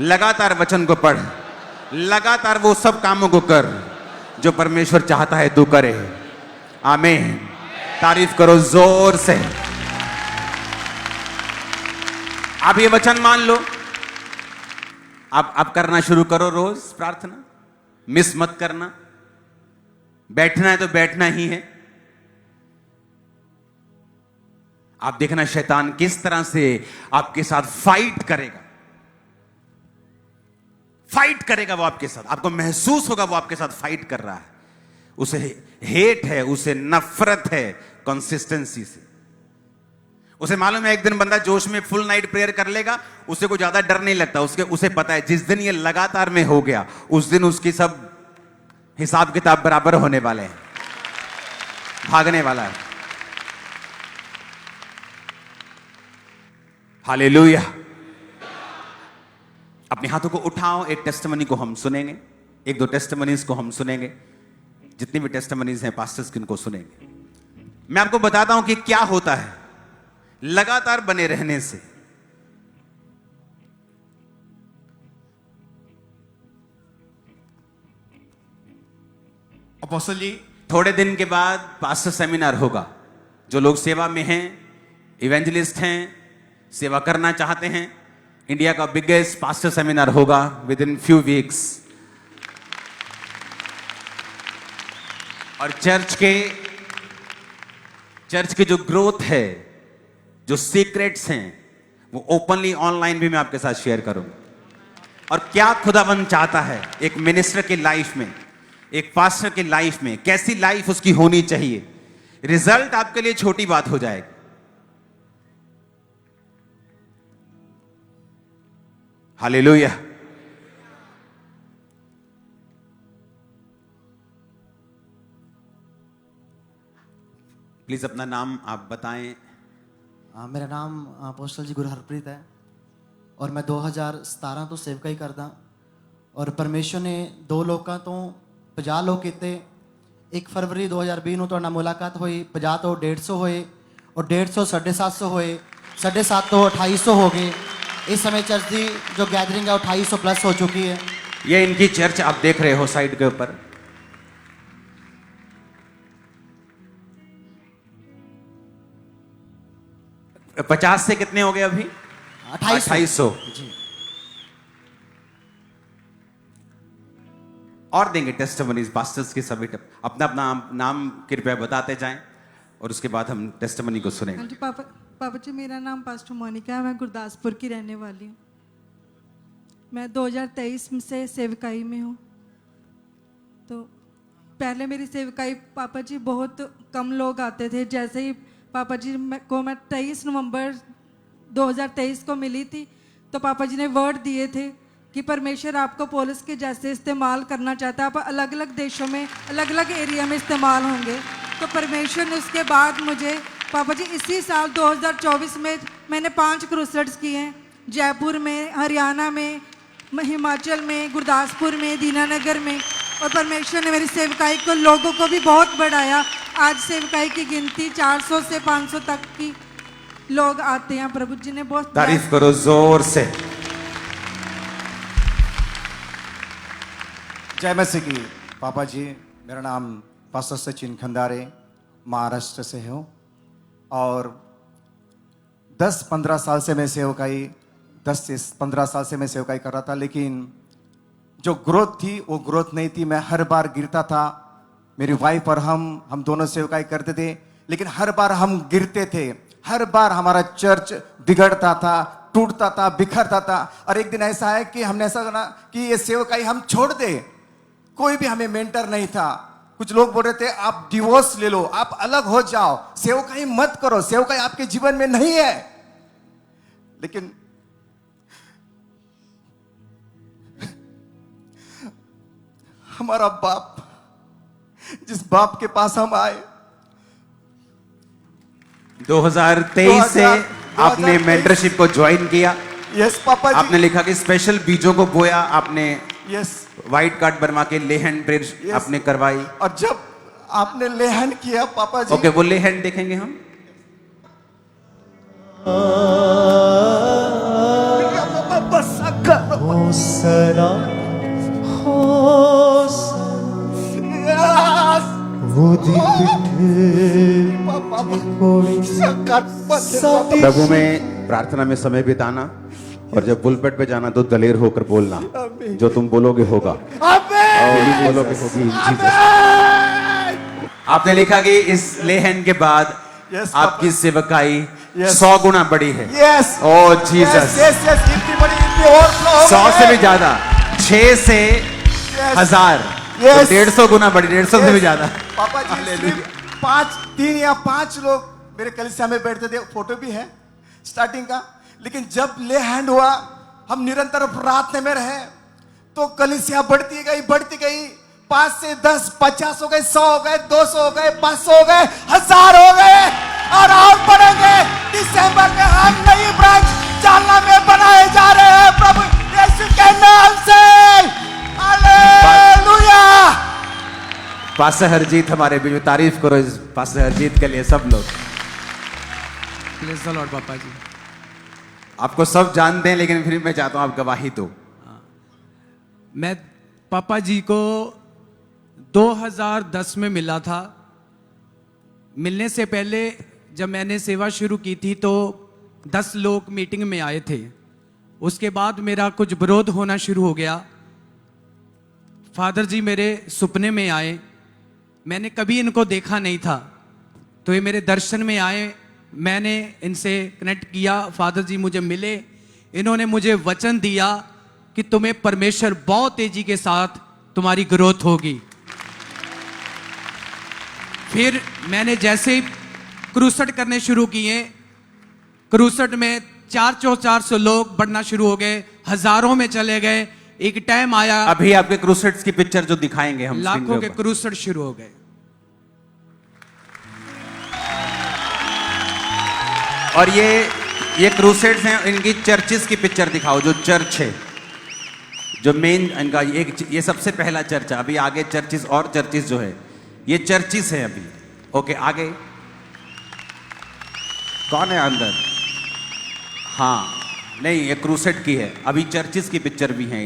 लगातार वचन को पढ़, लगातार वो सब कामों को कर जो परमेश्वर चाहता है तू करे। आमीन। तारीफ करो जोर से। आप ये वचन मान लो, आप करना शुरू करो रोज प्रार्थना, मिस मत करना। बैठना है तो बैठना ही है। आप देखना शैतान किस तरह से आपके साथ फाइट करेगा, वो आपके साथ, आपको महसूस होगा वो आपके साथ फाइट कर रहा है। उसे हेट है, उसे नफरत है कंसिस्टेंसी से। उसे मालूम है एक दिन बंदा जोश में फुल नाइट प्रेयर कर लेगा, उसे कोई ज्यादा डर नहीं लगता। उसे पता है जिस दिन ये लगातार में हो गया, उस दिन उसकी सब हिसाब किताब बराबर होने वाले हैं, भागने वाला है। हालेलुया। अपने हाथों को उठाओ, एक टेस्टिमनी को हम सुनेंगे, 1-2 टेस्टिमनीज को हम सुनेंगे। जितनी भी टेस्टिमनीज हैं पास्टर्स की, उनको सुनेंगे। मैं आपको बताता हूं कि क्या होता है लगातार बने रहने से। अपोस्टल जी, थोड़े दिन के बाद पास्टर सेमिनार होगा। जो लोग सेवा में हैं, इवेंजलिस्ट हैं, सेवा करना चाहते हैं, इंडिया का बिगेस्ट पास्टर सेमिनार होगा विद इन फ्यू वीक्स। और चर्च के जो ग्रोथ है, जो सीक्रेट्स हैं, वो ओपनली ऑनलाइन भी मैं आपके साथ शेयर करूंगा। और क्या खुदावंद चाहता है एक मिनिस्टर की लाइफ में, एक पास्टर की लाइफ में, कैसी लाइफ उसकी होनी चाहिए। रिजल्ट आपके लिए छोटी बात हो जाएगी। हालेलुया। प्लीज अपना नाम आप बताएं। मेरा नाम अपोस्टल जी गुरु हरप्रीत है और मैं 2017 ਤੋਂ ਸੇਵਕਾਈ ਕਰਦਾ ਔਰ ਪਰਮੇਸ਼ਰ ਨੇ 2 ਲੋਕਾਂ ਤੋਂ 50 ਲੋਕ ਕੀਤੇ। 1 ਫਰਵਰੀ 2020 ਨੂੰ ਤੁਹਾਡੇ ਨਾਲ ਮੁਲਾਕਾਤ ਹੋਈ, 50 ਤੋਂ 150 ਹੋਏ ਔਰ 150 750 ਹੋਏ, 750 ਤੋਂ 2800 ਹੋ ਗਏ। इस समय चर्च की जो गैदरिंग है वो 2800 प्लस हो चुकी है। ये इनकी चर्च आप देख रहे हो साइड के ऊपर। पचास से कितने हो गए अभी? 2800। जी। और देंगे टेस्टिमनीज पास्टर्स के सभी। अपना अपना नाम कृपया बताते जाएं और उसके बाद हम टेस्टिमनी को सुनेंगे। हाँ जी पापा जी, मेरा नाम पास्टर मोनिका है, मैं गुरदासपुर की रहने वाली हूँ। मैं 2023 से सेवकाई में हूँ। तो पहले मेरी सेवकाई पापा जी बहुत कम लोग आते थे। जैसे ही पापा जी को मैं 23 नवंबर 2023 को मिली थी तो पापा जी ने वर्ड दिए थे कि परमेश्वर आपको पौलुस के जैसे इस्तेमाल करना चाहता है। आप अलग अलग देशों में अलग अलग एरिया में इस्तेमाल होंगे। तो परमेश्वर ने उसके बाद मुझे पापा जी इसी साल 2024 में मैंने 5 क्रूसेड्स किए हैं। जयपुर में, हरियाणा में, हिमाचल में, गुरदासपुर में, दीनानगर में। और परमेश्वर ने मेरी सेवकाई को लोगों को भी बहुत बढ़ाया। आज सेवकाई की गिनती 400 से 500 तक की लोग आते हैं। प्रभु जी ने बहुत तारीफ करो जोर से। जय मसीह की। पापा जी, मेरा नाम पास्टर सचिन खंदारे, महाराष्ट्र से हूँ और 10-15 साल से मैं सेवकाई 10 से 15 साल से मैं सेवकाई कर रहा था, लेकिन जो ग्रोथ थी वो ग्रोथ नहीं थी। मैं हर बार गिरता था। मेरी वाइफ और हम दोनों सेवकाई करते थे, लेकिन हर बार हम गिरते थे। हर बार हमारा चर्च बिगड़ता था, टूटता था, बिखरता था। और एक दिन ऐसा है कि हमने ऐसा कहा कि ये सेवकाई हम छोड़ दे। कोई भी हमें मेंटर नहीं था। कुछ लोग बोल रहे थे आप डिवोर्स ले लो, आप अलग हो जाओ, सेवकाई मत करो, सेवकाई आपके जीवन में नहीं है। लेकिन हमारा बाप, जिस बाप के पास हम आए 2023 से आपने मेंटरशिप को ज्वाइन किया। यस पापा जी। आपने लिखा कि स्पेशल बीजों को बोया आपने। यस। व्हाइट कार्ड बनवा के लेहन प्रेयर आपने करवाई। और जब आपने लेहन किया पापा जी, ओके, वो लेहन देखेंगे हम। प्रभु में प्रार्थना में समय बिताना और जब पुलपेट पे जाना तो दलेर होकर बोलना। जो तुम बोलोगे होगा और बोलोगे होगी। आपने लिखा कि इस लेहन के बाद Yes, आपकी सेवकाई Yes. 100 गुना बढ़ी है। यस। ओ जीसस। यस यस, इतनी बड़ी, इतनी ओवरफ्लो हो 100 गई से है। भी ज्यादा, 6 से 1000, Yes. 150 गुना बढ़ी, 150 से भी ज्यादा। पापा जी सिर्फ 3 या 5 लोग मेरे कलीसिया में बैठते थे। फोटो भी है स्टार्टिंग का। लेकिन जब ले हैंड हुआ, हम निरंतर प्रार्थना में रहे तो कलीसिया बढ़ती गई। 5 से 10, 50 हो गए, 100 हो गए, 200 हो गए, 500 हो गए, 1000 हो गए और बढ़ेंगे। दिसंबर में हम नई ब्रांच जालना में बनाए जा रहे हैं प्रभु यीशु के नाम से। हालेलुया। पास्टर हरजीत हमारे बीच में, तारीफ करो इस पास्टर हरजीत के लिए सब लोग। Praise the Lord. पापा जी, आपको सब जानते हैं लेकिन फिर मैं चाहता हूं आप गवाही दो। मैं पापा जी को 2010 में मिला था। मिलने से पहले जब मैंने सेवा शुरू की थी तो 10 लोग मीटिंग में आए थे। उसके बाद मेरा कुछ विरोध होना शुरू हो गया। फादर जी मेरे सपने में आए। मैंने कभी इनको देखा नहीं था, तो ये मेरे दर्शन में आए। मैंने इनसे कनेक्ट किया। फादर जी मुझे मिले। इन्होंने मुझे वचन दिया कि तुम्हें परमेश्वर बहुत तेजी के साथ तुम्हारी ग्रोथ होगी। फिर मैंने जैसे ही क्रूसेड करने शुरू किए, क्रूसेड में 400 लोग बढ़ना शुरू हो गए, हजारों में चले गए। एक टाइम आया अभी आपके क्रूसेड्स की पिक्चर जो दिखाएंगे हम स्क्रीन लाखों के ऊपर। क्रूसेड शुरू हो गए। और ये क्रूसेड्स हैं, इनकी चर्चेस की पिक्चर दिखाओ, जो चर्च है, जो मेन इनका ये सबसे पहला चर्च है। अभी आगे चर्चेस और चर्चेस जो है, ये चर्चेस है अभी। ओके, आगे कौन है अंदर? हाँ, नहीं, ये क्रूसेड की है। अभी चर्चेस की पिक्चर भी हैं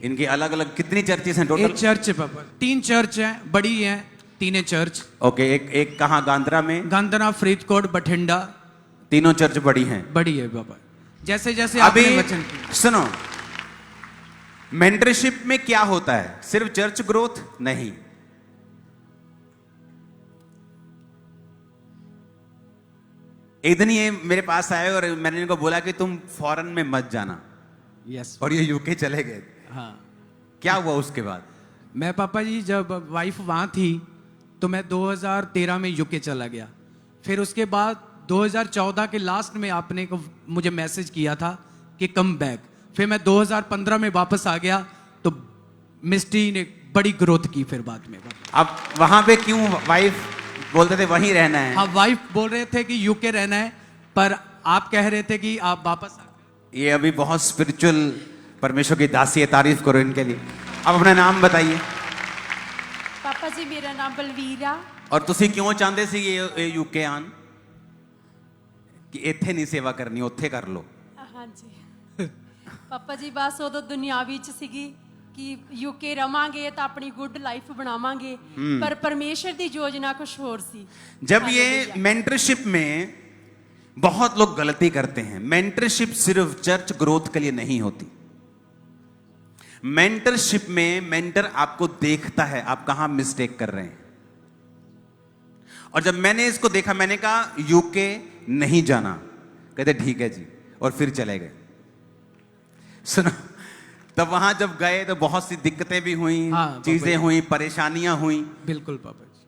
इनकी अलग अलग। कितनी चर्चेस हैं टोटल? एक चर्च है पापा, 3 चर्च हैं, बड़ी हैं, 3 चर्च। ओके, एक कहाँ? गांधरा में? गांधरा, फरीदकोट, बठिंडा, तीनों चर्च बड़ी हैं। बड़ी है बाबा। जैसे जैसे अभी आपने वचन किया। सुनो, मेंटरशिप में क्या होता है? सिर्फ चर्च ग्रोथ नहीं, एक दिन ये मेरे पास आए और मैंने इनको बोला कि तुम फॉरेन में मत जाना, यस। और ये यूके चले गए। हाँ, क्या हुआ उसके बाद? मैं पापा जी जब वाइफ वहां थी तो मैं 2013 में यूके चला गया। फिर उसके बाद 2014 के लास्ट में आपने को मुझे मैसेज किया था कि कम बैक। फिर मैं 2015 में वापस आ गया तो मिस्टी ने बड़ी ग्रोथ की फिर बाद में। अब वहां पे क्यों वाइफ बोलते थे वहीं रहना है? हाँ, वाइफ बोल रहे थे कि यूके रहना है, पर आप कह रहे थे कि आप वापस आ गए। ये अभी बहुत स्पिरिचुअल परमेश्वर की दासी है, तारीफ करो इनके लिए। अब अपना नाम बताइए। पापा जी मेरा नाम बलवीरा। और तुसी क्यों चाहते सी ये यूके आन कि ਇੱਥੇ नहीं सेवा करनी, ਉੱਥੇ कर लो? हाँ जी पापा जी बस उदो दुनियावी च सीगी कि यूके रवांगे तो अपनी गुड लाइफ बनावांगे, पर परमेश्वर की योजना कुछ और सी। जब ये मेंटरशिप में बहुत लोग गलती करते हैं, मेंटरशिप सिर्फ चर्च ग्रोथ के लिए नहीं होती। मेंटरशिप में मेंटर आपको देखता है आप कहां मिस्टेक कर रहे हैं। और जब मैंने इसको देखा, मैंने कहा यूके नहीं जाना। कहते ठीक है जी, और फिर चले गए। सुनो, तब वहां जब गए तो बहुत सी दिक्कतें भी हुई, हाँ, चीजें हुई, परेशानियां हुई। बिल्कुल पापा जी।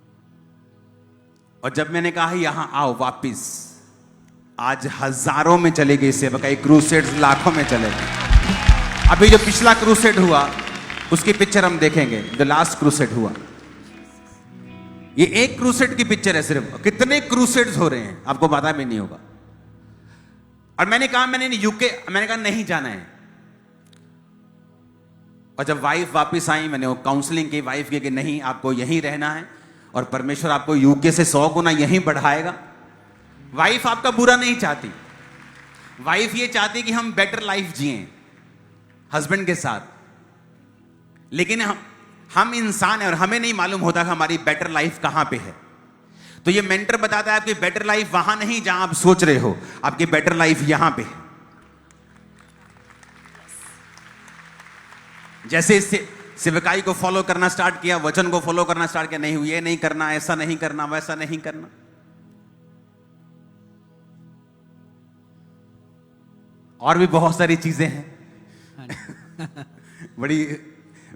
और जब मैंने कहा यहां आओ वापिस, आज हजारों में चले गई सेवक, क्रूसेड्स लाखों में चले गए। अभी जो पिछला क्रूसेड हुआ उसकी पिक्चर हम देखेंगे, जो लास्ट क्रूसेड हुआ। ये एक क्रूसेड की पिक्चर है सिर्फ, कितने क्रूसेड्स हो रहे हैं आपको पता भी नहीं होगा। और मैंने कहा मैंने कहा नहीं जाना है। और जब वाइफ वापस आई, मैंने वो काउंसलिंग की वाइफ की कि नहीं, आपको यहीं रहना है और परमेश्वर आपको यूके से 100 गुना यहीं बढ़ाएगा। वाइफ आपका बुरा नहीं चाहती, वाइफ ये चाहती कि हम बेटर लाइफ जिएं हस्बैंड के साथ। लेकिन हम इंसान हैं और हमें नहीं मालूम होता कि हमारी बेटर लाइफ कहां पे है। तो ये मेंटर बताता है आपकी बेटर लाइफ वहां नहीं जहां आप सोच रहे हो, आपकी बेटर लाइफ यहां पे है। जैसे सेवकाई को फॉलो करना स्टार्ट किया, वचन को फॉलो करना स्टार्ट किया, नहीं ये नहीं करना, ऐसा नहीं करना, वैसा नहीं करना। और भी बहुत सारी चीजें हैं बड़ी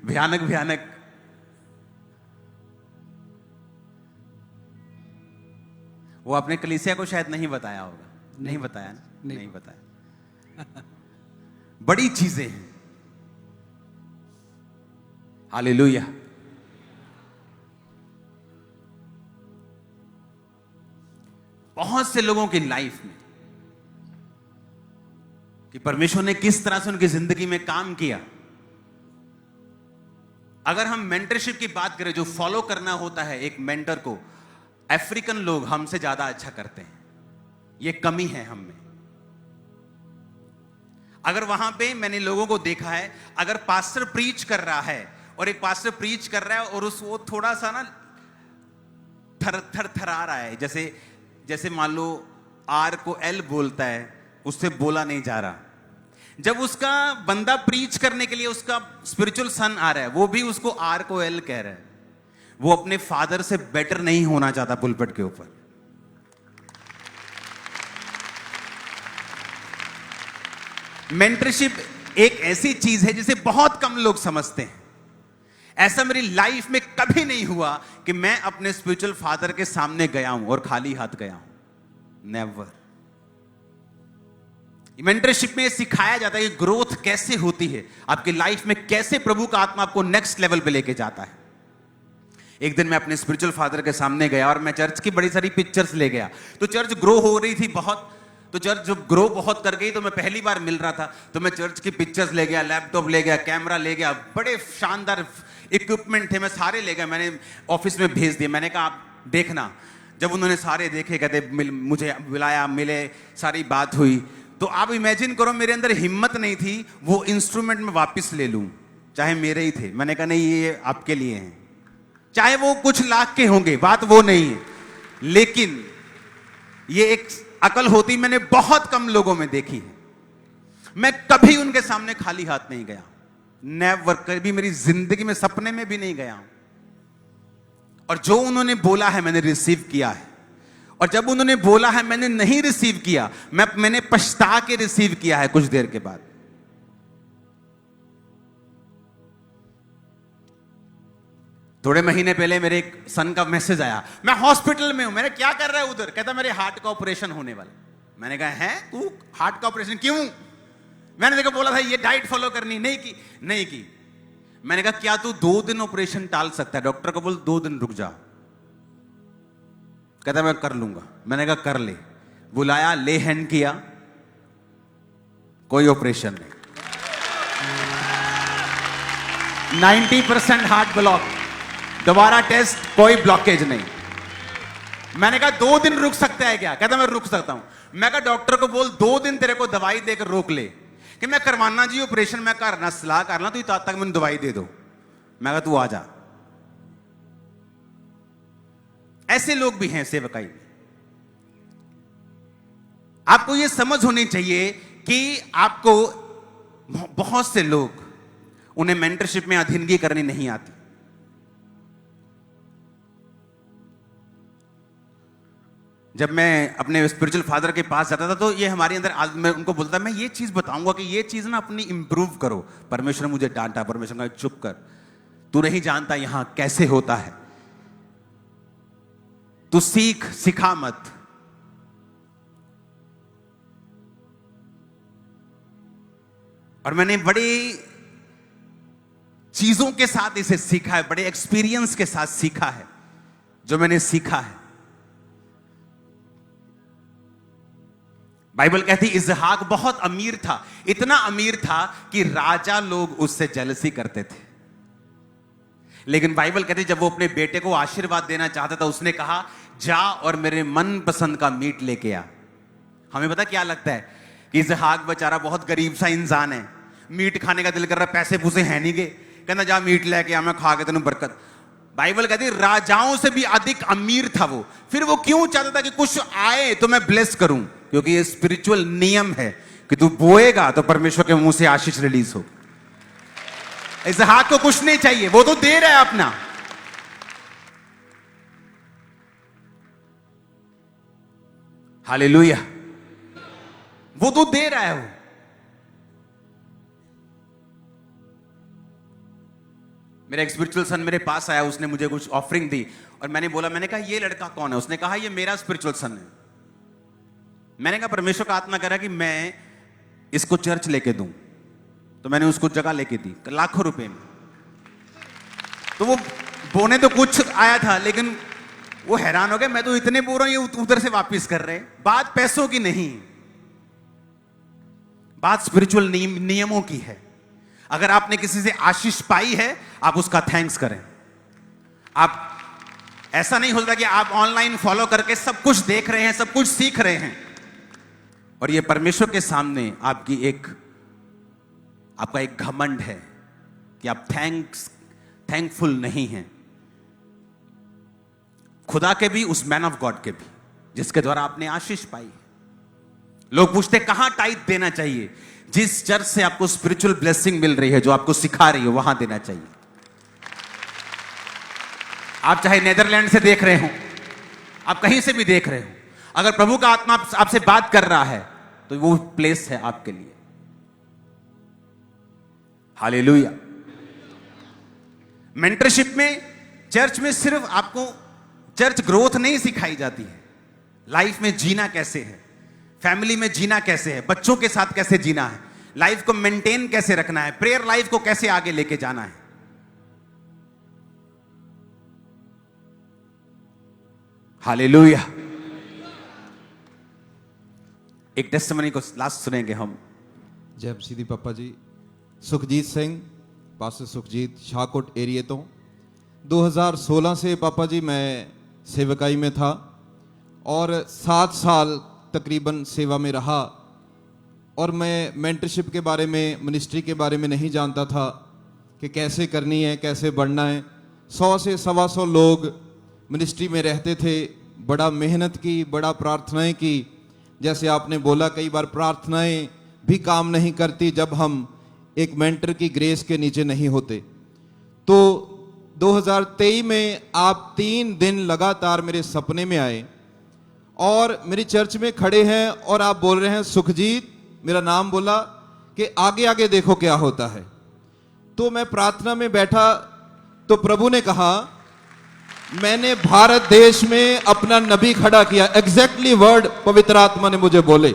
भयानक भयानक। वो अपने कलीसिया को शायद नहीं बताया होगा, नहीं बताया ना? नहीं बताया। बड़ी चीजें हैं। हालेलुया। बहुत से लोगों की लाइफ में कि परमेश्वर ने किस तरह से उनकी जिंदगी में काम किया। अगर हम मेंटरशिप की बात करें, जो फॉलो करना होता है एक मेंटर को, अफ्रीकन लोग हमसे ज्यादा अच्छा करते हैं। ये कमी है हम में। अगर वहां पे मैंने लोगों को देखा है, अगर पास्टर प्रीच कर रहा है और एक पास्टर प्रीच कर रहा है और वो थोड़ा सा ना थरथरा रहा है, जैसे मान लो आर को एल बोलता है, उससे बोला नहीं जा रहा। जब उसका बंदा प्रीच करने के लिए उसका स्पिरिचुअल सन आ रहा है, वो भी उसको आर को एल कह रहा है। वो अपने फादर से बेटर नहीं होना चाहता पुलपिट के ऊपर। मेंटरशिप एक ऐसी चीज है जिसे बहुत कम लोग समझते हैं। ऐसा मेरी लाइफ में कभी नहीं हुआ कि मैं अपने स्पिरिचुअल फादर के सामने गया हूं और खाली हाथ गया हूं। नेवर। मेंटरशिप में सिखाया जाता है कि ग्रोथ कैसे होती है, आपकी लाइफ में कैसे प्रभु का आत्मा आपको नेक्स्ट लेवल पे लेके जाता है। एक दिन मैं अपने स्पिरिचुअल फादर के सामने गया और मैं चर्च की बड़ी सारी पिक्चर्स ले गया। तो चर्च ग्रो हो रही थी बहुत, तो चर्च जब ग्रो बहुत कर गई तो मैं पहली बार मिल रहा था, तो मैं चर्च की पिक्चर्स ले गया, लैपटॉप ले गया, कैमरा ले गया, बड़े शानदार इक्विपमेंट थे, मैं सारे ले गया, मैंने ऑफिस में भेज दिए। मैंने कहा आप देखना। जब उन्होंने सारे देखे, कहते मुझे बुलाया, मिले, सारी बात हुई। तो आप इमेजिन करो मेरे अंदर हिम्मत नहीं थी वो इंस्ट्रूमेंट में वापस ले लूं, चाहे मेरे ही थे। मैंने कहा नहीं, ये आपके लिए हैं, चाहे वो कुछ लाख के होंगे, बात वो नहीं है, लेकिन ये एक अकल होती मैंने बहुत कम लोगों में देखी है। मैं कभी उनके सामने खाली हाथ नहीं गया, नेवर, कभी मेरी जिंदगी में सपने में भी नहीं गया। और जो उन्होंने बोला है मैंने रिसीव किया है, और जब उन्होंने बोला है मैंने नहीं रिसीव किया, मैंने पछता के रिसीव किया है कुछ देर के बाद। थोड़े महीने पहले मेरे एक सन का मैसेज आया, मैं हॉस्पिटल में हूं। मैंने क्या कर रहा है उधर? कहता मेरे हार्ट का ऑपरेशन होने वाला। मैंने कहा है, तू हार्ट का ऑपरेशन क्यों? मैंने देखो बोला था ये डाइट फॉलो करनी, नहीं की। मैंने कहा क्या तू 2 दिन ऑपरेशन टाल सकता है? डॉक्टर को बोल 2 दिन रुक जा। कहता मैं कर लूंगा। मैंने कहा कर ले। बुलाया, ले हैंड किया, कोई ऑपरेशन नहीं, 90% हार्ट ब्लॉक। दोबारा टेस्ट, कोई ब्लॉकेज नहीं। मैंने कहा 2 दिन रुक सकता है क्या? कहता मैं रुक सकता हूं। मैं कहा डॉक्टर को बोल 2 दिन तेरे को दवाई देकर रोक ले कि मैं करवाना जी ऑपरेशन, मैं करना सलाह करना, तू तब तक मैंने दवाई दे दो। मैं कहा तू आ जा। ऐसे लोग भी हैं सेवकाई में। आपको यह समझ होनी चाहिए कि आपको बहुत से लोग, उन्हें मेंटरशिप में अधीनगी करनी नहीं आती। जब मैं अपने स्पिरिचुअल फादर के पास जाता था तो ये हमारे अंदर, आज मैं उनको बोलता मैं ये चीज बताऊंगा कि ये चीज ना अपनी इंप्रूव करो। परमेश्वर ने मुझे डांटा, परमेश्वर ने कहा चुप कर, तू नहीं जानता यहां कैसे होता है, तू सिखा मत। और मैंने बड़ी चीजों के साथ इसे सीखा है, बड़े एक्सपीरियंस के साथ सीखा है जो मैंने सीखा है। बाइबल कहती इसहाक बहुत अमीर था, इतना अमीर था कि राजा लोग उससे जेलसी करते थे। लेकिन बाइबल कहती जब वो अपने बेटे को आशीर्वाद देना चाहता था, उसने कहा जा और मेरे मनपसंद का मीट लेके आ। हमें पता क्या लगता है कि इसहाक बेचारा बहुत गरीब सा इंसान है, मीट खाने का दिल कर रहा, पैसे पूसे है नहीं गए, कहना जा मीट लेके आ, मैं खा के तेनों बरकत। बाइबल कहती राजाओं से भी अधिक अमीर था वो। फिर वो क्यों चाहता था कि कुछ आए तो मैं ब्लेस करूं? क्योंकि ये स्पिरिचुअल नियम है कि तू बोएगा तो परमेश्वर के मुंह से आशीष रिलीज हो। इसहाक को कुछ नहीं चाहिए, वो तो दे रहा है अपना। हालेलुया, वो तो दे रहा है। वो मेरा एक स्पिरिचुअल सन मेरे पास आया, उसने मुझे कुछ ऑफरिंग दी और मैंने बोला, मैंने कहा ये लड़का कौन है? उसने कहा ये मेरा स्पिरिचुअल सन है। मैंने कहा परमेश्वर का आत्मा कह रहा कि मैं इसको चर्च लेके दूं, तो मैंने उसको जगह लेके दी लाखों रुपए में। तो वो बोने तो कुछ आया था, लेकिन वो हैरान हो गया, मैं तो इतने बोल रहा हूं, ये उधर से वापस कर रहे हैं। बात पैसों की नहीं, बात स्पिरिचुअल नियमों की है। अगर आपने किसी से आशीष पाई है, आप उसका थैंक्स करें। आप ऐसा नहीं हो सकता कि आप ऑनलाइन फॉलो करके सब कुछ देख रहे हैं, सब कुछ सीख रहे हैं, और ये परमेश्वर के सामने आपका एक घमंड है कि आप थैंकफुल नहीं हैं। खुदा के भी, उस मैन ऑफ गॉड के भी जिसके द्वारा आपने आशीष पाई। लोग पूछते कहां टाइट देना चाहिए? जिस चर्च से आपको स्पिरिचुअल ब्लेसिंग मिल रही है, जो आपको सिखा रही है, वहां देना चाहिए। आप चाहे नेदरलैंड से देख रहे हो, आप कहीं से भी देख रहे हो, अगर प्रभु का आत्मा आपसे बात कर रहा है तो वो प्लेस है आपके लिए। हालेलुया। मेंटरशिप में, चर्च में सिर्फ आपको चर्च ग्रोथ नहीं सिखाई जाती है, लाइफ में जीना कैसे है, फैमिली में जीना कैसे है, बच्चों के साथ कैसे जीना है, लाइफ को मेंटेन कैसे रखना है, प्रेयर लाइफ को कैसे आगे लेके जाना है। हालेलुया। एक टेस्टिमनी को लास्ट सुनेंगे हम। जय सीधी पापा जी। सुखजीत सिंह, पास्टर सुखजीत, शाहकोट एरिया तो 2016 से पापा जी मैं सेवकाई में था और 7 साल तकरीबन सेवा में रहा। और मैं मेंटरशिप के बारे में, मिनिस्ट्री के बारे में नहीं जानता था कि कैसे करनी है, कैसे बढ़ना है। 100 से 125 लोग मिनिस्ट्री में रहते थे। बड़ा मेहनत की, बड़ा प्रार्थनाएं की। जैसे आपने बोला, कई बार प्रार्थनाएं भी काम नहीं करती जब हम एक मेंटर की ग्रेस के नीचे नहीं होते। तो 2023 में आप 3 दिन लगातार मेरे सपने में आए और मेरी चर्च में खड़े हैं और आप बोल रहे हैं सुखजीत, मेरा नाम बोला कि आगे आगे देखो क्या होता है। तो मैं प्रार्थना में बैठा तो प्रभु ने कहा, मैंने भारत देश में अपना नबी खड़ा किया। एग्जैक्टली वर्ड पवित्र आत्मा ने मुझे बोले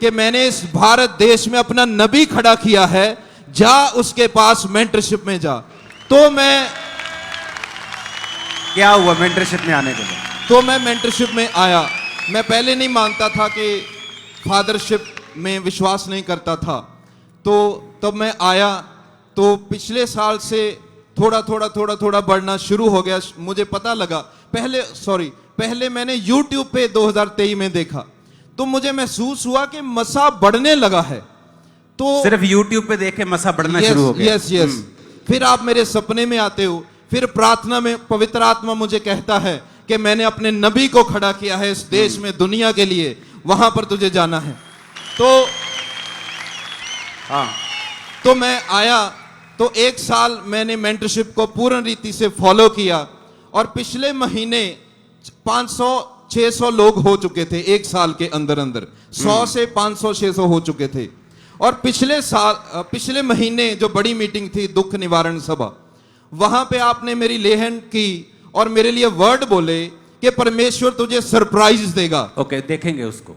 कि मैंने इस भारत देश में अपना नबी खड़ा किया है, जा उसके पास मेंटरशिप में जा। तो मैं क्या हुआ मेंटरशिप में आने के लिए? तो मैं मेंटरशिप में आया। मैं पहले नहीं मानता था कि फादरशिप में विश्वास नहीं करता था। तो तब मैं आया तो पिछले साल से थोड़ा थोड़ा बढ़ना शुरू हो गया। मुझे पता लगा, पहले मैंने YouTube पे 2023 में देखा तो मुझे महसूस हुआ कि मसा बढ़ने लगा है। तो सिर्फ YouTube पे देखे मसा बढ़ना शुरू हो गया। यस। फिर आप मेरे सपने में आते हो, फिर प्रार्थना में पवित्र आत्मा मुझे कहता है कि मैंने अपने नबी को खड़ा किया है इस देश में, दुनिया के लिए, वहां पर तुझे जाना है। तो मैं आया तो 1 साल मैंने मेंटरशिप को पूर्ण रीति से फॉलो किया और पिछले महीने 500-600 लोग हो चुके थे 1 साल के अंदर 100 से 500-600 हो चुके थे। और पिछले महीने जो बड़ी मीटिंग थी, दुख निवारण सभा, वहां पे आपने मेरी लेहन की और मेरे लिए वर्ड बोले कि परमेश्वर तुझे सरप्राइज देगा। ओके, देखेंगे उसको।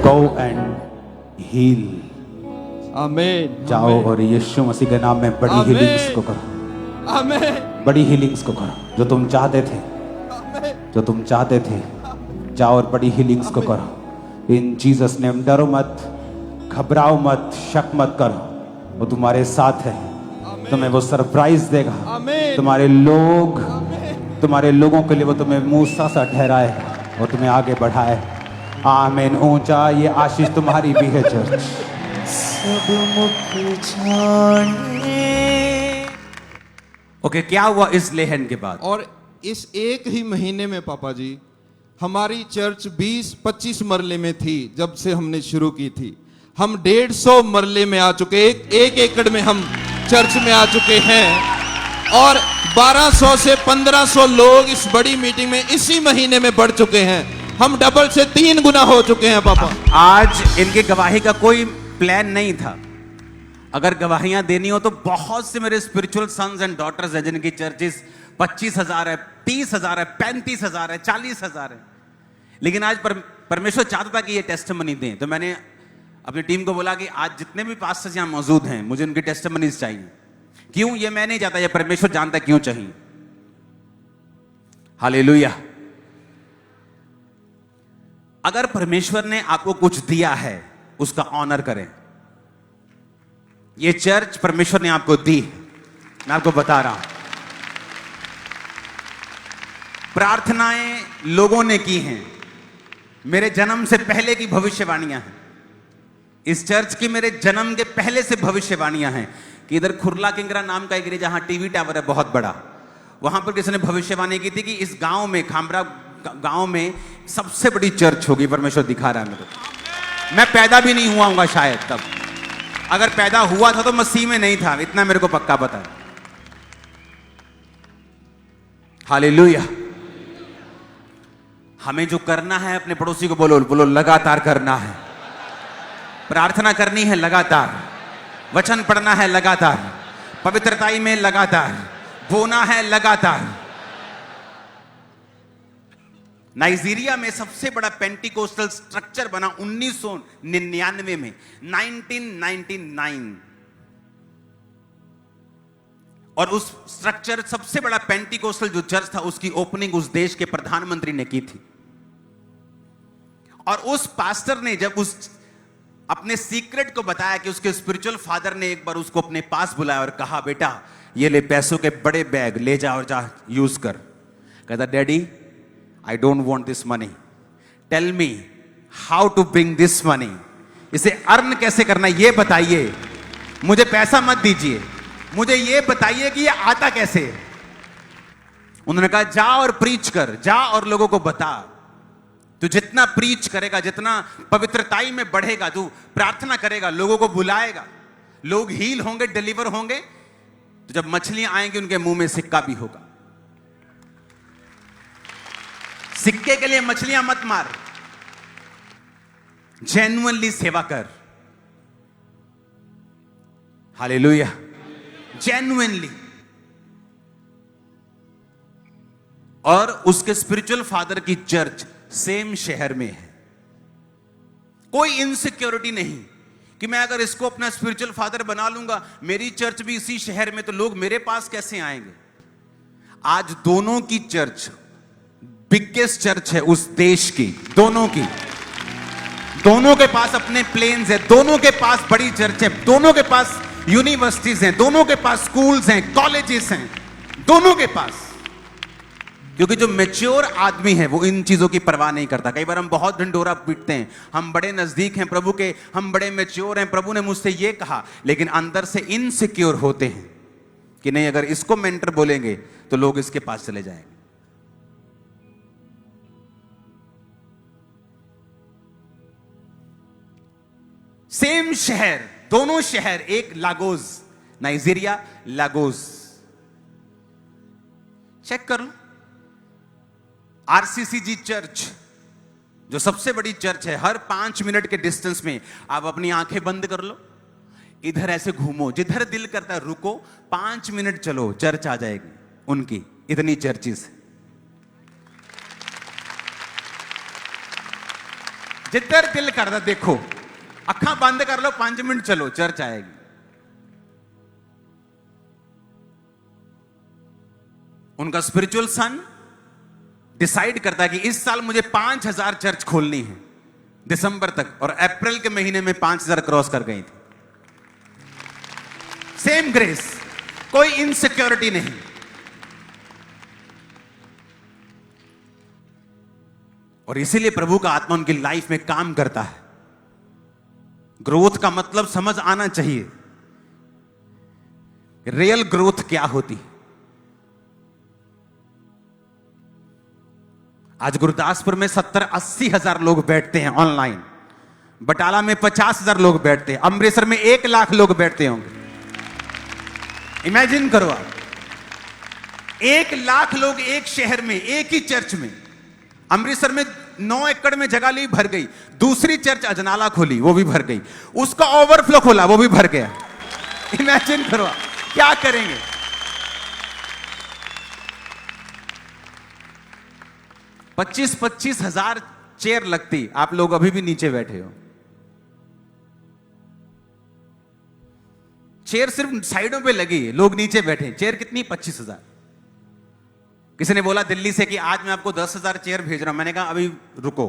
Go and heal. आमीन। जाओ और यीशु मसीह के नाम में बड़ी हीलिंग्स को करो। आमीन। बड़ी हीलिंग्स को करो जो तुम चाहते थे, जो तुम चाहते थे। जाओ और बड़ी हीलिंग्स को करो इन जीसस नेम। डरो मत, घबराओ मत, शक मत करो, वो तुम्हारे साथ है। तुम्हें वो सरप्राइज देगा। तुम्हारे लोगों के लिए वो तुम्हें मूसा सा ठहराए और तुम्हें आगे बढ़ाए। आमीन। ऊंचा ये आशीष तुम्हारी भी है चर्च। ओके, क्या हुआ इस लेहन के बाद? और इस एक ही महीने में पापा जी हमारी चर्च 20-25 मरले में थी। जब से हमने शुरू की थी हम 150 मरले में आ चुके, एक एकड़ में हम चर्च में आ चुके हैं। और 1200 से 1500 लोग इस बड़ी मीटिंग में इसी महीने में बढ़ चुके हैं। हम डबल से 3 गुना हो चुके हैं पापा। आज इनकी गवाही का कोई प्लान नहीं था। अगर गवाहियां देनी हो तो बहुत से मेरे स्पिरिचुअल सन्स एंड डॉटर्स हैं जिनकी चर्चेस 25,000 है, 30,000 है, 35,000 है, 40,000 है। लेकिन आज परमेश्वर चाहता था कि ये टेस्टिमनी दें। तो मैंने अपनी टीम को बोला कि आज जितने भी पास्टर्स यहां मौजूद हैं मुझे उनकी टेस्टिमनीज चाहिए। क्यों? ये मैं नहीं चाहता, ये परमेश्वर जानता क्यों चाहिए। हालेलुया। अगर परमेश्वर ने आपको कुछ दिया है उसका ऑनर करें। ये चर्च परमेश्वर ने आपको दी है, मैं आपको बता रहा हूं। प्रार्थनाएं लोगों ने की हैं, मेरे जन्म से पहले की भविष्यवाणियां हैं। इस चर्च की मेरे जन्म के पहले से भविष्यवाणियां हैं कि इधर खुरला किंगरा नाम का एक एरिया जहां टीवी टावर है बहुत बड़ा, वहां पर किसी ने भविष्यवाणी की थी कि इस गांव में, खामरा गांव में सबसे बड़ी चर्च होगी। परमेश्वर दिखा रहा है मेरे को। मैं पैदा भी नहीं हुआ हूंगा शायद तब। अगर पैदा हुआ था तो मसीह में नहीं था, इतना मेरे को पक्का पता है। हालेलुया। हमें जो करना है अपने पड़ोसी को बोलो लगातार करना है। प्रार्थना करनी है लगातार, वचन पढ़ना है लगातार, पवित्रताई में लगातार, बोना है लगातार। नाइजीरिया में सबसे बड़ा पेंटिकोस्टल स्ट्रक्चर बना 1999 में, 1999। और उस स्ट्रक्चर, सबसे बड़ा पेंटिकोस्टल जो चर्च था, उसकी ओपनिंग उस देश के प्रधानमंत्री ने की थी। और उस पास्टर ने जब उस अपने सीक्रेट को बताया कि उसके स्पिरिचुअल फादर ने एक बार उसको अपने पास बुलाया और कहा, बेटा ये ले पैसों के बड़े बैग ले जा और जा यूज कर। कहता, daddy I don't want this money, tell me how to bring this money. इसे अर्न कैसे करना ये बताइए, मुझे पैसा मत दीजिए, मुझे ये बताइए कि ये आता कैसे। उन्होंने कहा, जा और प्रीच कर, जा और लोगों को बता। तू जितना प्रीच करेगा, जितना पवित्रताई में बढ़ेगा, तू प्रार्थना करेगा, लोगों को बुलाएगा, लोग हील होंगे, डिलीवर होंगे, तो जब मछलियां आएंगी उनके मुंह में सिक्का भी होगा। सिक्के के लिए मछलियां मत मार, जेन्युइनली सेवा कर। Hallelujah, genuinely. और उसके स्पिरिचुअल फादर की चर्च सेम शहर में है। कोई इनसिक्योरिटी नहीं कि मैं अगर इसको अपना स्पिरिचुअल फादर बना लूंगा, मेरी चर्च भी इसी शहर में, तो लोग मेरे पास कैसे आएंगे। आज दोनों की चर्च बिगेस्ट चर्च है उस देश की, दोनों की। दोनों के पास अपने प्लेन्स है, दोनों के पास बड़ी चर्च है, दोनों के पास यूनिवर्सिटीज हैं, दोनों के पास स्कूल्स हैं, कॉलेजेस हैं, दोनों के पास। क्योंकि जो मैच्योर आदमी है वो इन चीजों की परवाह नहीं करता। कई बार हम बहुत ढिंढोरा पीटते हैं, हम बड़े नजदीक हैं प्रभु के, हम बड़े मैच्योर हैं, प्रभु ने मुझसे ये कहा, लेकिन अंदर से इनसिक्योर होते हैं कि नहीं, अगर इसको मेंटर बोलेंगे तो लोग इसके पास चले जाएंगे। सेम शहर, दोनों शहर, एक लागोस, नाइजीरिया, लागोस। चेक कर लो। आरसीसीजी चर्च जो सबसे बड़ी चर्च है, हर 5 मिनट के डिस्टेंस में आप अपनी आंखें बंद कर लो, इधर ऐसे घूमो, जिधर दिल करता है रुको, 5 मिनट चलो, चर्च आ जाएगी उनकी। इतनी चर्चेस, जिधर दिल करता देखो, अखा बंद कर लो, 5 मिनट चलो, चर्च आएगी। उनका स्पिरिचुअल सन डिसाइड करता है कि इस साल मुझे 5000 चर्च खोलनी है दिसंबर तक, और अप्रैल के महीने में 5000 क्रॉस कर गई थी। सेम ग्रेस, कोई इनसिक्योरिटी नहीं। और इसीलिए प्रभु का आत्मा उनकी लाइफ में काम करता है। ग्रोथ का मतलब समझ आना चाहिए, रियल ग्रोथ क्या होती है। आज गुरदासपुर में 70-80 हजार लोग बैठते हैं ऑनलाइन, बटाला में 50,000 लोग बैठते हैं, अमृतसर में 1 लाख लोग बैठते होंगे। इमेजिन करो आप, 1 लाख लोग एक शहर में, एक ही चर्च में। अमृतसर में 9 एकड़ में जगह ली, भर गई। दूसरी चर्च अजनाला खोली, वो भी भर गई। उसका ओवरफ्लो खोला, वो भी भर गया। इमेजिन करो आप, क्या करेंगे। 25-25 हजार चेयर लगती, आप लोग अभी भी नीचे बैठे हो। चेयर सिर्फ साइडों पे लगी, लोग नीचे बैठे। चेयर कितनी? 25,000। किसी ने बोला दिल्ली से कि आज मैं आपको 10,000 चेयर भेज रहा हूं। मैंने कहा अभी रुको,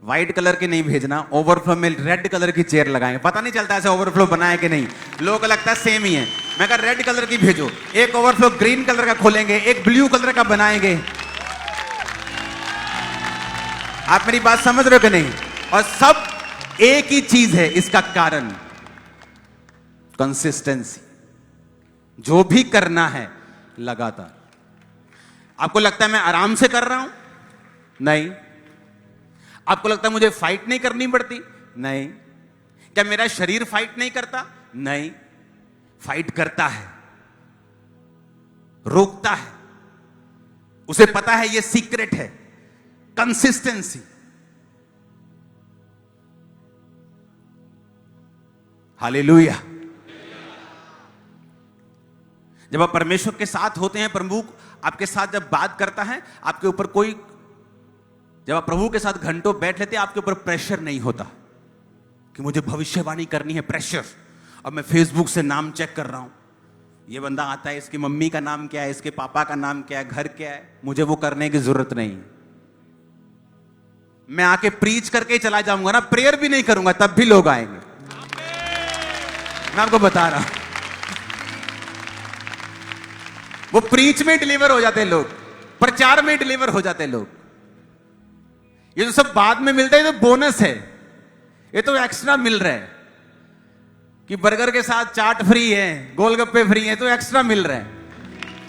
व्हाइट कलर की नहीं भेजना, ओवरफ्लो में रेड कलर की चेयर लगाएंगे। पता नहीं चलता ऐसे ओवरफ्लो बनाया कि नहीं, लोगों को लगता है सेम ही है। मैं कहा रेड कलर की भेजो, एक ओवरफ्लो ग्रीन कलर का खोलेंगे, एक ब्लू कलर का बनाएंगे। आप मेरी बात समझ रहे हो कि नहीं? और सब एक ही चीज है, इसका कारण कंसिस्टेंसी। जो भी करना है लगातार। आपको लगता है मैं आराम से कर रहा हूं? नहीं। आपको लगता है मुझे फाइट नहीं करनी पड़ती? नहीं। क्या मेरा शरीर फाइट नहीं करता? नहीं, फाइट करता है, रोकता है। उसे पता है ये सीक्रेट है, कंसिस्टेंसी। हालेलुया। जब आप परमेश्वर के साथ होते हैं, प्रभु आपके साथ जब बात करता है, आपके ऊपर कोई जब आप प्रभु के साथ घंटों बैठ लेते, आपके ऊपर प्रेशर नहीं होता कि मुझे भविष्यवाणी करनी है। प्रेशर, अब मैं फेसबुक से नाम चेक कर रहा हूं, ये बंदा आता है, इसकी मम्मी का नाम क्या है, इसके पापा का नाम क्या है, घर क्या है, मुझे वो करने की जरूरत नहीं है। मैं आके प्रीच करके ही चला जाऊंगा ना, प्रेयर भी नहीं करूंगा, तब भी लोग आएंगे। मैं आपको बता रहा हूं, वो प्रीच में डिलीवर हो जाते हैं लोग, प्रचार में डिलीवर हो जाते हैं लोग। ये जो सब बाद में मिलता है, ये तो बोनस है, ये तो एक्स्ट्रा मिल रहा है कि बर्गर के साथ चाट फ्री है, गोलगप्पे फ्री है, तो एक्स्ट्रा मिल रहा है।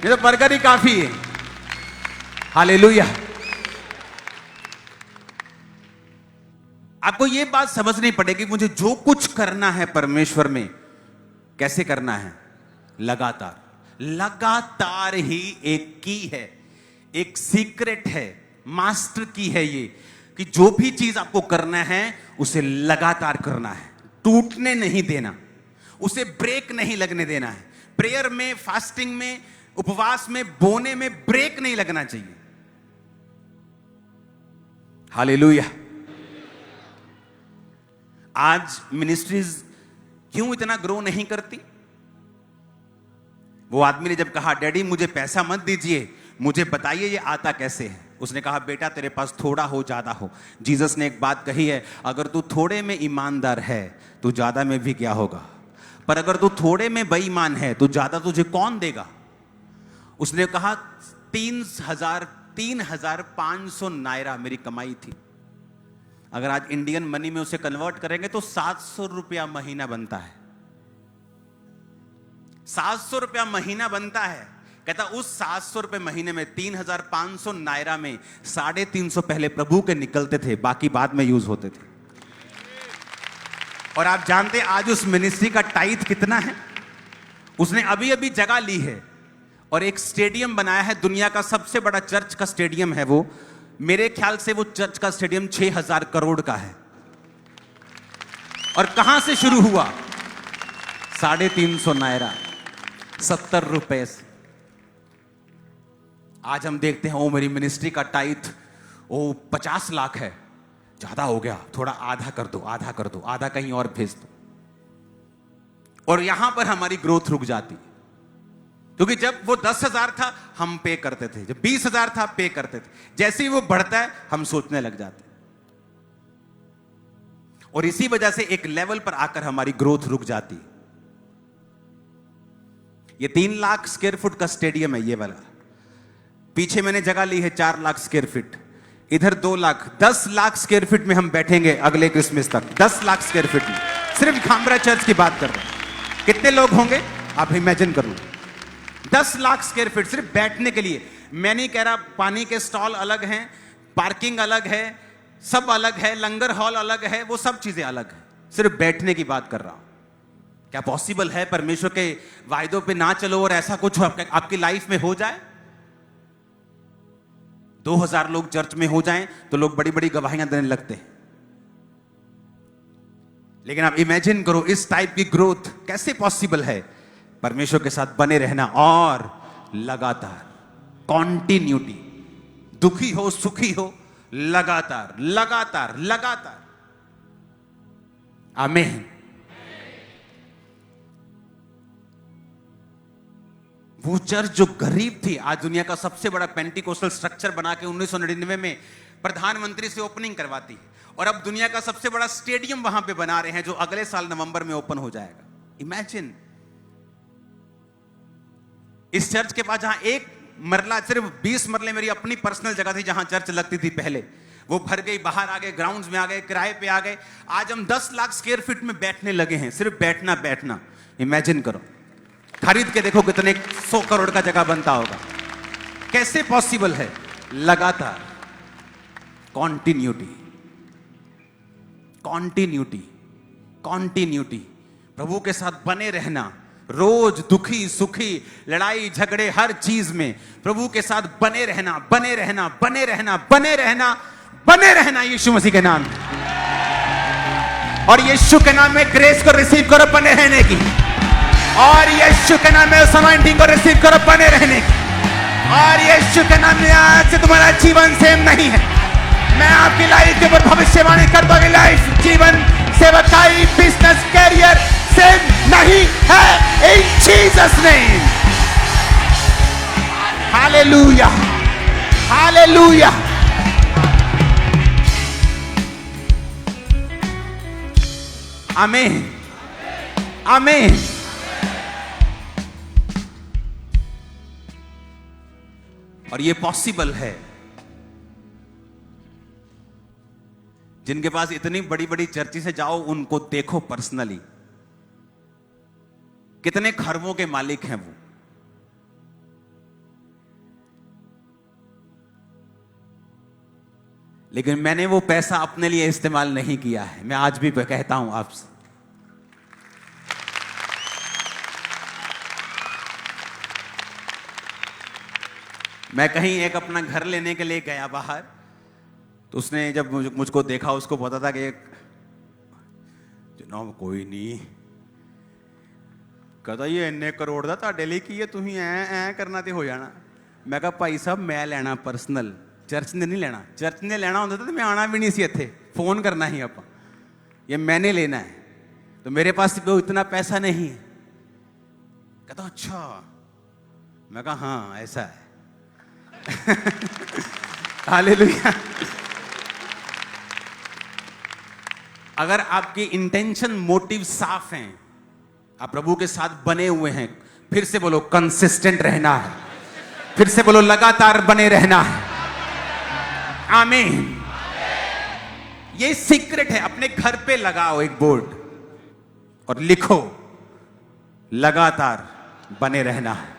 ये तो बर्गर ही काफी है। हालेलुया। आपको ये बात समझनी पड़ेगी, मुझे जो कुछ करना है परमेश्वर में, कैसे करना है? लगातार। लगातार ही एक की है, एक सीक्रेट है, मास्टर की है ये, कि जो भी चीज आपको करना है उसे लगातार करना है, टूटने नहीं देना, उसे ब्रेक नहीं लगने देना है। प्रेयर में, फास्टिंग में, उपवास में, बोने में ब्रेक नहीं लगना चाहिए। हालेलुया। आज मिनिस्ट्रीज क्यों इतना ग्रो नहीं करती? वो आदमी ने जब कहा, डैडी मुझे पैसा मत दीजिए, मुझे बताइए ये आता कैसे है। उसने कहा, बेटा तेरे पास थोड़ा हो ज्यादा हो। जीसस ने एक बात कही है, अगर तू थोड़े में ईमानदार है तो ज्यादा में भी क्या होगा, पर अगर तू थोड़े में बेईमान है तो ज्यादा तुझे कौन देगा। उसने कहा 3,500 नायरा मेरी कमाई थी, अगर आज इंडियन मनी में उसे कन्वर्ट करेंगे तो 700 रुपया महीना बनता है। 700 रुपया महीना बनता है। कहता उस 700 रुपए महीने में 3,500 नायरा में 350 पहले प्रभु के निकलते थे, बाकी बाद में यूज होते थे। और आप जानते आज उस मिनिस्ट्री का टाइथ कितना है? उसने अभी अभी जगह ली है और एक स्टेडियम बनाया है, दुनिया का सबसे बड़ा चर्च का स्टेडियम है वो। मेरे ख्याल से वो चर्च का स्टेडियम 6,000 करोड़ का है। और कहां से शुरू हुआ? 350 नायरा, 70 रुपए से। आज हम देखते हैं, ओ मेरी मिनिस्ट्री का टाइथ 50 लाख है, ज्यादा हो गया, थोड़ा आधा कर दो, आधा कर दो, आधा कहीं और भेज दो। और यहां पर हमारी ग्रोथ रुक जाती, क्योंकि जब वो 10,000 था हम पे करते थे, जब 20,000 था पे करते थे, जैसे ही वो बढ़ता है हम सोचने लग जाते हैं। और इसी वजह से एक लेवल पर आकर हमारी ग्रोथ रुक जाती है। ये 3 लाख स्क्वायर फुट का स्टेडियम है, ये वाला। पीछे मैंने जगह ली है 4 लाख स्क्वायर फीट, इधर 2 लाख, 10 लाख स्क्वायर फीट में हम बैठेंगे अगले क्रिसमस तक। 10 लाख स्क्वायर फीट में, सिर्फ खामरा चर्च की बात कर रहे हैं। कितने लोग होंगे आप इमेजिन करो, 10 लाख स्क्वायर फीट सिर्फ बैठने के लिए। मैं नहीं कह रहा, पानी के स्टॉल अलग हैं, पार्किंग अलग है, सब अलग है, लंगर हॉल अलग है, वो सब चीजें अलग है, सिर्फ बैठने की बात कर रहा हूं। क्या पॉसिबल है परमेश्वर के वायदों पे ना चलो और ऐसा कुछ आपकी लाइफ में हो जाए? 2000 लोग चर्च में हो जाएं तो लोग बड़ी बड़ी गवाहियां देने लगते हैं। लेकिन आप इमेजिन करो, इस टाइप की ग्रोथ कैसे पॉसिबल है? परमेश्वर के साथ बने रहना और लगातार, कॉन्टिन्यूटी, दुखी हो सुखी हो, लगातार लगातार लगातार। आमीन। वो चर्च जो गरीब थी, आज दुनिया का सबसे बड़ा पेंटिकोस्टल स्ट्रक्चर बना के 1999 में प्रधानमंत्री से ओपनिंग करवाती है, और अब दुनिया का सबसे बड़ा स्टेडियम वहां पे बना रहे हैं, जो अगले साल नवंबर में ओपन हो जाएगा। इमेजिन, इस चर्च के पास जहां एक मरला, सिर्फ 20 मरले मेरी अपनी पर्सनल जगह थी जहां चर्च लगती थी पहले, वो भर गई, बाहर आ गए, ग्राउंड्स में आ गए, किराए पे आ गए। आज हम 10 लाख स्क्वायर फीट में बैठने लगे हैं, सिर्फ बैठना बैठना। इमेजिन करो, खरीद के देखो कितने 100 करोड़ का जगह बनता होगा। कैसे पॉसिबल है? लगातार, कॉन्टिन्यूटी, कॉन्टिन्यूटी, कॉन्टिन्यूटी, प्रभु के साथ बने रहना। रोज दुखी सुखी, लड़ाई झगड़े, हर चीज में प्रभु के साथ बने रहना, बने रहना, बने रहना, बने रहना, बने रहना, यीशु मसीह के नाम। और यीशु के नाम में ग्रेस को रिसीव करो बने रहने की, और यीशु के नाम में उस अनॉइंटिंग को रिसीव करो बने रहने की, और यीशु के नाम में आज से तुम्हारा जीवन सेम नहीं है, मैं आपकी लाइफ के ऊपर भविष्यवाणी करता हूं, लाइफ, जीवन, सेवकाई, बिजनेस, कैरियर सेम नहीं है, इन जीसस नेम। Hallelujah, hallelujah. आमीन, आमीन। और ये पॉसिबल है जिनके पास इतनी बड़ी बड़ी चर्ची से जाओ, उनको देखो पर्सनली, कितने खरबों के मालिक हैं वो। लेकिन मैंने वो पैसा अपने लिए इस्तेमाल नहीं किया है। मैं आज भी कहता हूं आपसे, मैं कहीं एक अपना घर लेने के लिए गया बाहर, तो उसने जब मुझको देखा, उसको पता था कि जनाब कोई नहीं, कहता ये इन्ने करोड़ दा तुहाडे लई की है, तुसीं ऐ करना ते हो जाना। मैं कहा भाई साहब मैं लेना पर्सनल, चर्च ने नहीं लेना। चर्च ने लेना होता तो मैं आना भी नहीं सी इत्थे, फोन करना ही आप, ये मैंने लेना है, तो मेरे पास तो इतना पैसा नहीं है। कहता अच्छा। मैं कहा हाँ ऐसा है। हालेलुया। अगर आपकी इंटेंशन, मोटिव साफ हैं, आप प्रभु के साथ बने हुए हैं, फिर से बोलो कंसिस्टेंट रहना है, फिर से बोलो लगातार बने रहना है। आमीन। ये सीक्रेट है। अपने घर पे लगाओ एक बोर्ड और लिखो लगातार बने रहना है।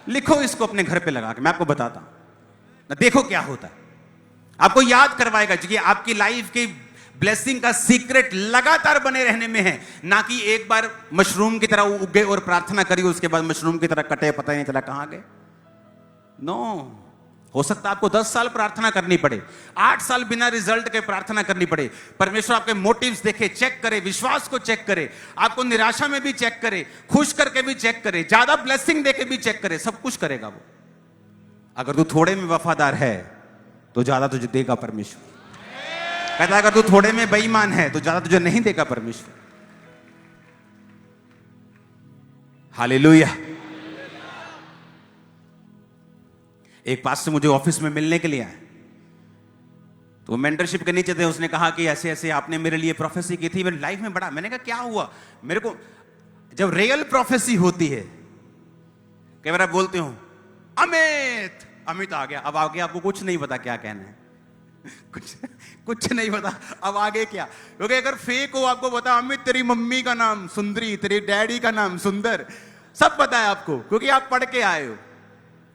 लिखो इसको अपने घर पे लगा के, मैं आपको बताता हूं ना, देखो क्या होता है। आपको याद करवाएगा कि आपकी लाइफ की ब्लेसिंग का सीक्रेट लगातार बने रहने में है, ना कि एक बार मशरूम की तरह उगे और प्रार्थना करी, उसके बाद मशरूम की तरह कटे, पता ही नहीं चला कहां गए। नो, हो सकता है आपको 10 साल प्रार्थना करनी पड़े, 8 साल बिना रिजल्ट के प्रार्थना करनी पड़े। परमेश्वर आपके मोटिव्स देखे, चेक करे, विश्वास को चेक करे, आपको निराशा में भी चेक करे, खुश करके भी चेक करे, ज्यादा ब्लेसिंग देके भी चेक करे, सब कुछ करेगा वो। अगर तू थोड़े में वफादार है तो ज्यादा तुझे देगा परमेश्वर। कहता है अगर तू थोड़े में बेईमान है तो ज्यादा तुझे नहीं देगा परमेश्वर। हालेलुया। एक पास्टर मुझे ऑफिस में मिलने के लिए आए, तो मेंटरशिप के नीचे थे। उसने कहा कि ऐसे ऐसे आपने मेरे लिए प्रोफेसी की थी, मेरी लाइफ में बड़ा। मैंने कहा क्या हुआ? मेरे को जब रियल प्रोफेसी होती है, कई बार आप बोलते हो अमित, अमित आ गया, अब आगे आपको कुछ नहीं पता क्या कहना है, कुछ नहीं पता अब आगे क्या। क्योंकि अगर फेक हो, आपको पता अमित तेरी मम्मी का नाम सुंदरी, तेरे डैडी का नाम सुंदर, सब पता है आपको, क्योंकि आप पढ़ के आए हो।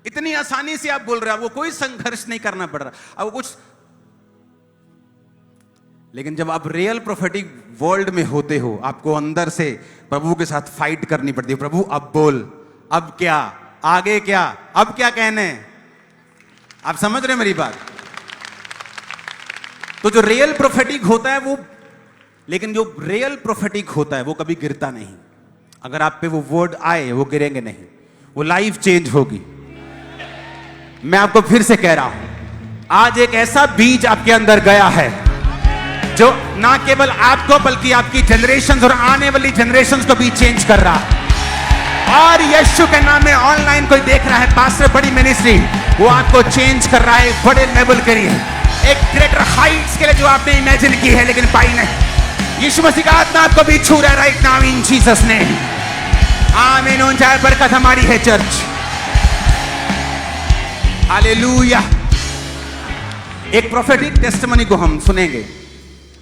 इतनी आसानी से आप बोल रहे हो, आपको कोई संघर्ष नहीं करना पड़ रहा, आपको कुछ। लेकिन जब आप रियल प्रोफेटिक वर्ल्ड में होते हो, आपको अंदर से प्रभु के साथ फाइट करनी पड़ती है। प्रभु अब बोल, अब क्या, आगे क्या, अब क्या कहने। आप समझ रहे मेरी बात? तो जो रियल प्रोफेटिक होता है वो, लेकिन जो रियल प्रोफेटिक होता है वो कभी गिरता नहीं। अगर आप पे वो वर्ड आए, वो गिरेंगे नहीं, वो लाइफ चेंज होगी। मैं आपको फिर से कह रहा हूं, आज एक ऐसा बीज आपके अंदर गया है जो ना केवल आपको बल्कि आपकी जनरेशंस और आने वाली जनरेशंस को भी चेंज कर रहा है। और यीशु के नाम में ऑनलाइन कोई देख रहा है, पास्टर बड़ी मिनिस्ट्री, वो आपको चेंज कर रहा है बड़े लेवल के लिए, एक ग्रेटर हाइट्स के लिए जो आपने इमेजिन की है लेकिन पाई नहीं। यीशु मसीह का आत्मा आपको भी छू रहा है right now in Jesus name. आमीन। ऊंचाई बरकत हमारी है चर्च। हालेलुया। एक प्रोफेटिक टेस्टिमनी को हम सुनेंगे,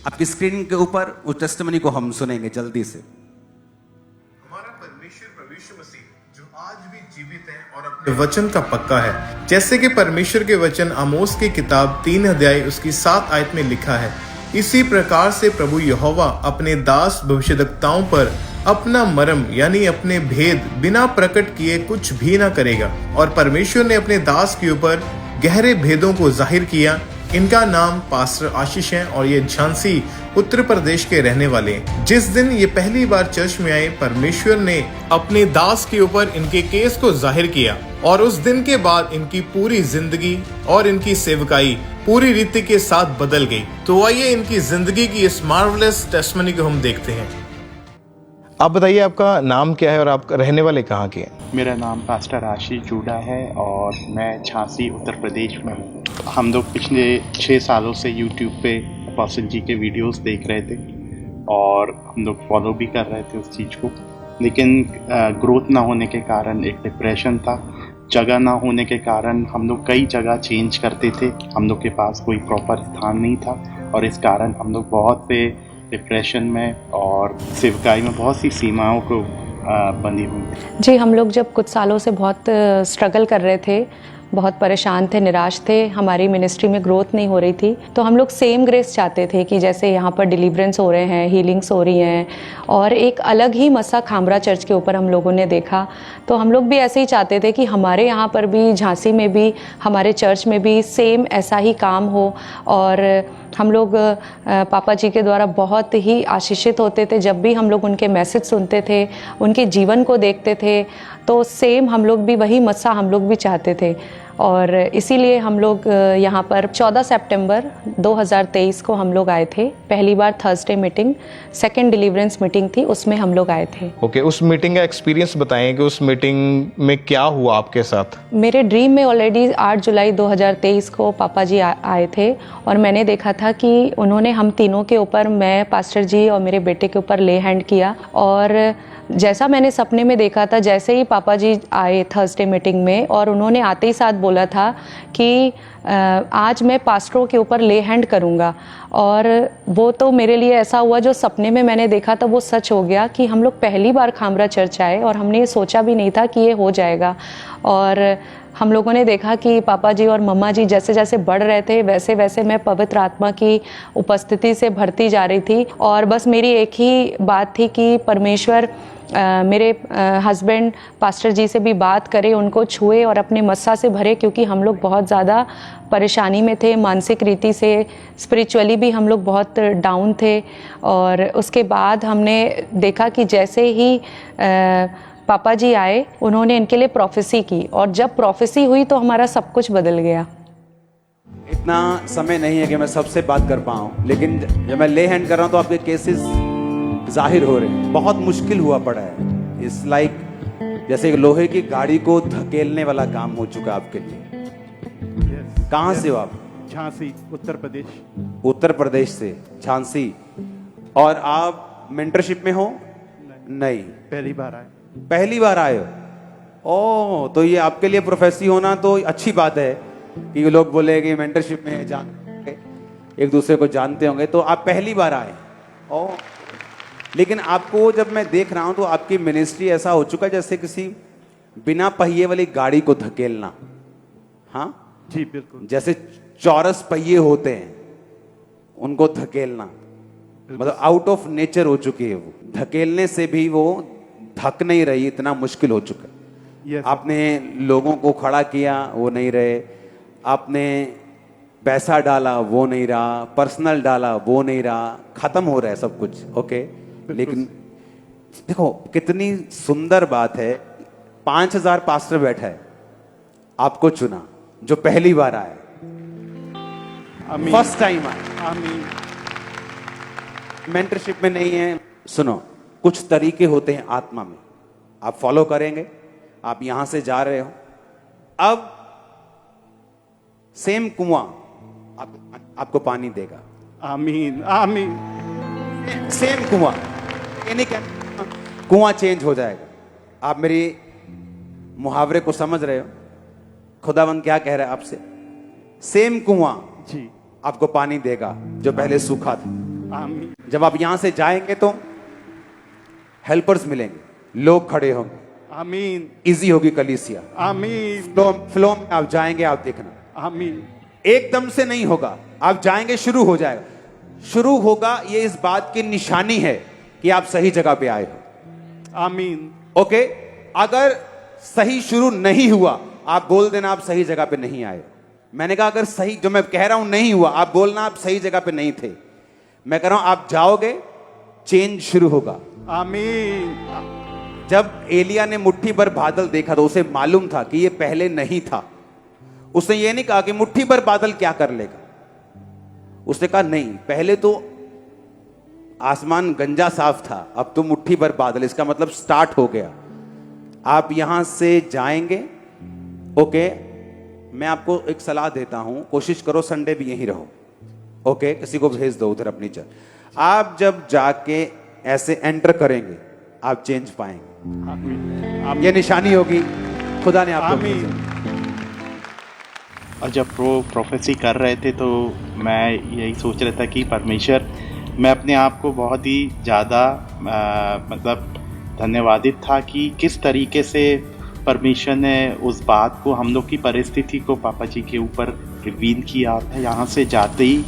आपकी स्क्रीन के ऊपर उस टेस्टिमनी को हम सुनेंगे जल्दी से। हमारा परमेश्वर प्रभु यीशु मसीह जो आज भी जीवित है और अपने वचन का पक्का है। जैसे कि परमेश्वर के वचन आमोस की किताब 3 अध्याय उसकी 7 आयत में लिखा है, इसी प्रकार से प्रभु यहोवा अपने दास भविष्यद्वक्ताओं पर अपना मर्म यानी अपने भेद बिना प्रकट किए कुछ भी ना करेगा। और परमेश्वर ने अपने दास के ऊपर गहरे भेदों को जाहिर किया इनका नाम पास्टर आशीष है और ये झांसी उत्तर प्रदेश के रहने वाले हैं। जिस दिन ये पहली बार चर्च में आए, परमेश्वर ने अपने दास के ऊपर इनके केस को जाहिर किया और उस दिन के बाद इनकी पूरी जिंदगी और इनकी सेवकाई पूरी रीति के साथ बदल गई। तो आइए इनकी जिंदगी की इस मार्वलेस टेस्टमनी को हम देखते हैं। आप बताइए, आपका नाम क्या है और आप रहने वाले कहाँ के हैं? मेरा नाम पास्टर आशीष जूडा है और मैं झांसी उत्तर प्रदेश में हूँ। हम लोग पिछले 6 सालों से यूट्यूब पे अपोस्टल जी के वीडियोस देख रहे थे और हम लोग फॉलो भी कर रहे थे उस चीज़ को, लेकिन ग्रोथ ना होने के कारण एक डिप्रेशन था। जगह ना होने के कारण हम लोग कई जगह चेंज करते थे, हम लोग के पास कोई प्रॉपर स्थान नहीं था और इस कारण हम लोग बहुत से डिप्रेशन में और सेवकाई में बहुत सी सीमाओं को बंधी हुई। जी, हम लोग जब कुछ सालों से बहुत स्ट्रगल कर रहे थे, बहुत परेशान थे, निराश थे, हमारी मिनिस्ट्री में ग्रोथ नहीं हो रही थी, तो हम लोग सेम ग्रेस चाहते थे कि जैसे यहाँ पर डिलीवरेंस हो रहे हैं, हीलिंग्स हो रही हैं और एक अलग ही मसा खामरा चर्च के ऊपर हम लोगों ने देखा, तो हम लोग भी ऐसे ही चाहते थे कि हमारे यहाँ पर भी, झांसी में भी, हमारे चर्च में भी सेम ऐसा ही काम हो। और हम लोग पापा जी के द्वारा बहुत ही आशीषित होते थे। जब भी हम लोग उनके मैसेज सुनते थे, उनके जीवन को देखते थे, तो सेम हम लोग भी वही मस्सा हम लोग भी चाहते थे और इसीलिए हम लोग यहाँ पर 14 सितंबर 2023 को हम लोग आए थे। पहली बार Thursday meeting, second deliverance meeting थी, उसमें हम लोग आए थे। ओके, उस मीटिंग का एक्सपीरियंस बताएं कि उस मीटिंग में क्या हुआ आपके साथ? मेरे ड्रीम में ऑलरेडी 8 जुलाई 2023 को पापा जी आए थे और मैंने देखा था कि उन्होंने हम तीनों के ऊपर, मैं, पास्टर जी और मेरे बेटे के ऊपर ले हैंड किया और जैसा मैंने सपने में देखा था, जैसे ही पापा जी आए थर्सडे मीटिंग में और उन्होंने आते ही साथ बोला था कि आज मैं पास्टरों के ऊपर ले हैंड करूँगा, और वो तो मेरे लिए ऐसा हुआ जो सपने में मैंने देखा था वो सच हो गया कि हम लोग पहली बार खामरा चर्च आए और हमने ये सोचा भी नहीं था कि ये हो जाएगा। और हम लोगों ने देखा कि पापा जी और मम्मा जी जैसे जैसे बढ़ रहे थे वैसे वैसे मैं पवित्र आत्मा की उपस्थिति से भरती जा रही थी और बस मेरी एक ही बात थी कि परमेश्वर मेरे हस्बैंड पास्टर जी से भी बात करे, उनको छुए और अपने मस्सा से भरे, क्योंकि हम लोग बहुत ज़्यादा परेशानी में थे, मानसिक रीति से, स्पिरिचुअली भी हम लोग बहुत डाउन थे। और उसके बाद हमने देखा कि जैसे ही पापा जी आए, उन्होंने इनके लिए प्रोफेसी की और जब प्रोफेसी हुई तो हमारा सब कुछ बदल गया। इतना समय नहीं है कि मैं सबसे बात कर पाऊँ, लेकिन जब मैं ले हैंड कर रहा हूँ तो आपके केसेस जाहिर हो रहे हैं। बहुत मुश्किल हुआ पड़ा है। इट्स लाइक जैसे एक लोहे की गाड़ी को धकेलने वाला काम हो चुका आपके लिए। कहाँ से हो आप? झांसी, उत्तर प्रदेश। उत्तर प्रदेश से, झांसी। और आप मेंटरशिप में हो? नहीं, पहली बार आए। पहली बार आए हो? ओह, तो ये आपके लिए प्रोफेसी होना तो अच्छी बात है कि लोग बोले कि मेंटरशिप में एक दूसरे को जानते होंगे, तो आप पहली बार आए। ओह, लेकिन आपको जब मैं देख रहा हूं तो आपकी मिनिस्ट्री ऐसा हो चुका है जैसे किसी बिना पहिए वाली गाड़ी को धकेलना। हाँ जी, बिल्कुल। जैसे चौरस पहिए होते हैं उनको धकेलना, मतलब आउट ऑफ नेचर हो चुकी है वो। धकेलने से भी वो धक नहीं रही, इतना मुश्किल हो चुका है। yes, आपने लोगों को खड़ा किया, वो नहीं रहे। आपने पैसा डाला, वो नहीं रहा। पर्सनल डाला, वो नहीं रहा। खत्म हो रहा है सब कुछ। ओके, लेकिन देखो कितनी सुंदर बात है। 5000 पास्टर बैठा है, आपको चुना जो पहली बार आए, फर्स्ट टाइम आए। मेंटरशिप में नहीं है। सुनो, कुछ तरीके होते हैं आत्मा में, आप फॉलो करेंगे। आप यहां से जा रहे हो, अब सेम कुआं आपको पानी देगा। आमीन, आमीन। सेम कुआं, ये नहीं कहना कुआं चेंज हो जाएगा। आप मेरी मुहावरे को समझ रहे हो? खुदावंद क्या कह रहा है आपसे? सेम कुआं जी आपको पानी देगा जो पहले सूखा था। आमीन। जब आप यहां से जाएंगे तो हेल्पर्स मिलेंगे, लोग खड़े होंगे। आमीन। इजी होगी कलीसिया। आमीन। फ्लो में आप जाएंगे, आप देखना। आमीन। एकदम से नहीं होगा, आप जाएंगे, शुरू हो जाएगा। शुरू होगा, ये इस बात की निशानी है कि आप सही जगह पे आए हो। आमीन। ओके, अगर सही शुरू नहीं हुआ, आप बोल देना आप सही जगह पे नहीं आए। मैंने कहा अगर सही जो मैं कह रहा हूं नहीं हुआ, आप बोलना आप सही जगह पे नहीं थे। मैं कह रहा हूं आप जाओगे, चेंज शुरू होगा। आमीन। जब एलिया ने मुट्ठी भर बादल देखा तो उसे मालूम था कि ये पहले नहीं था। उसने ये नहीं कहा कि मुट्ठी भर बादल क्या कर लेगा, उसने कहा नहीं, पहले तो आसमान गंजा साफ था, अब तो मुट्ठी भर बादल, इसका मतलब स्टार्ट हो गया। आप यहां से जाएंगे, ओके। मैं आपको एक सलाह देता हूं, कोशिश करो संडे भी यहीं रहो, ओके। किसी को भेज दो उधर अपनी चर्च। आप जब जाके ऐसे एंटर करेंगे आप चेंज पाएंगे। ये निशानी होगी, खुदा ने आपको भेजा। और जब वो प्रोफेसी कर रहे थे तो मैं यही सोच रहा था कि परमेश्वर, मैं अपने आप को बहुत ही ज़्यादा मतलब धन्यवादित था कि किस तरीके से परमेश्वर ने उस बात को, हम लोग की परिस्थिति को पापा जी के ऊपर रिवील किया था। यहाँ से जाते ही,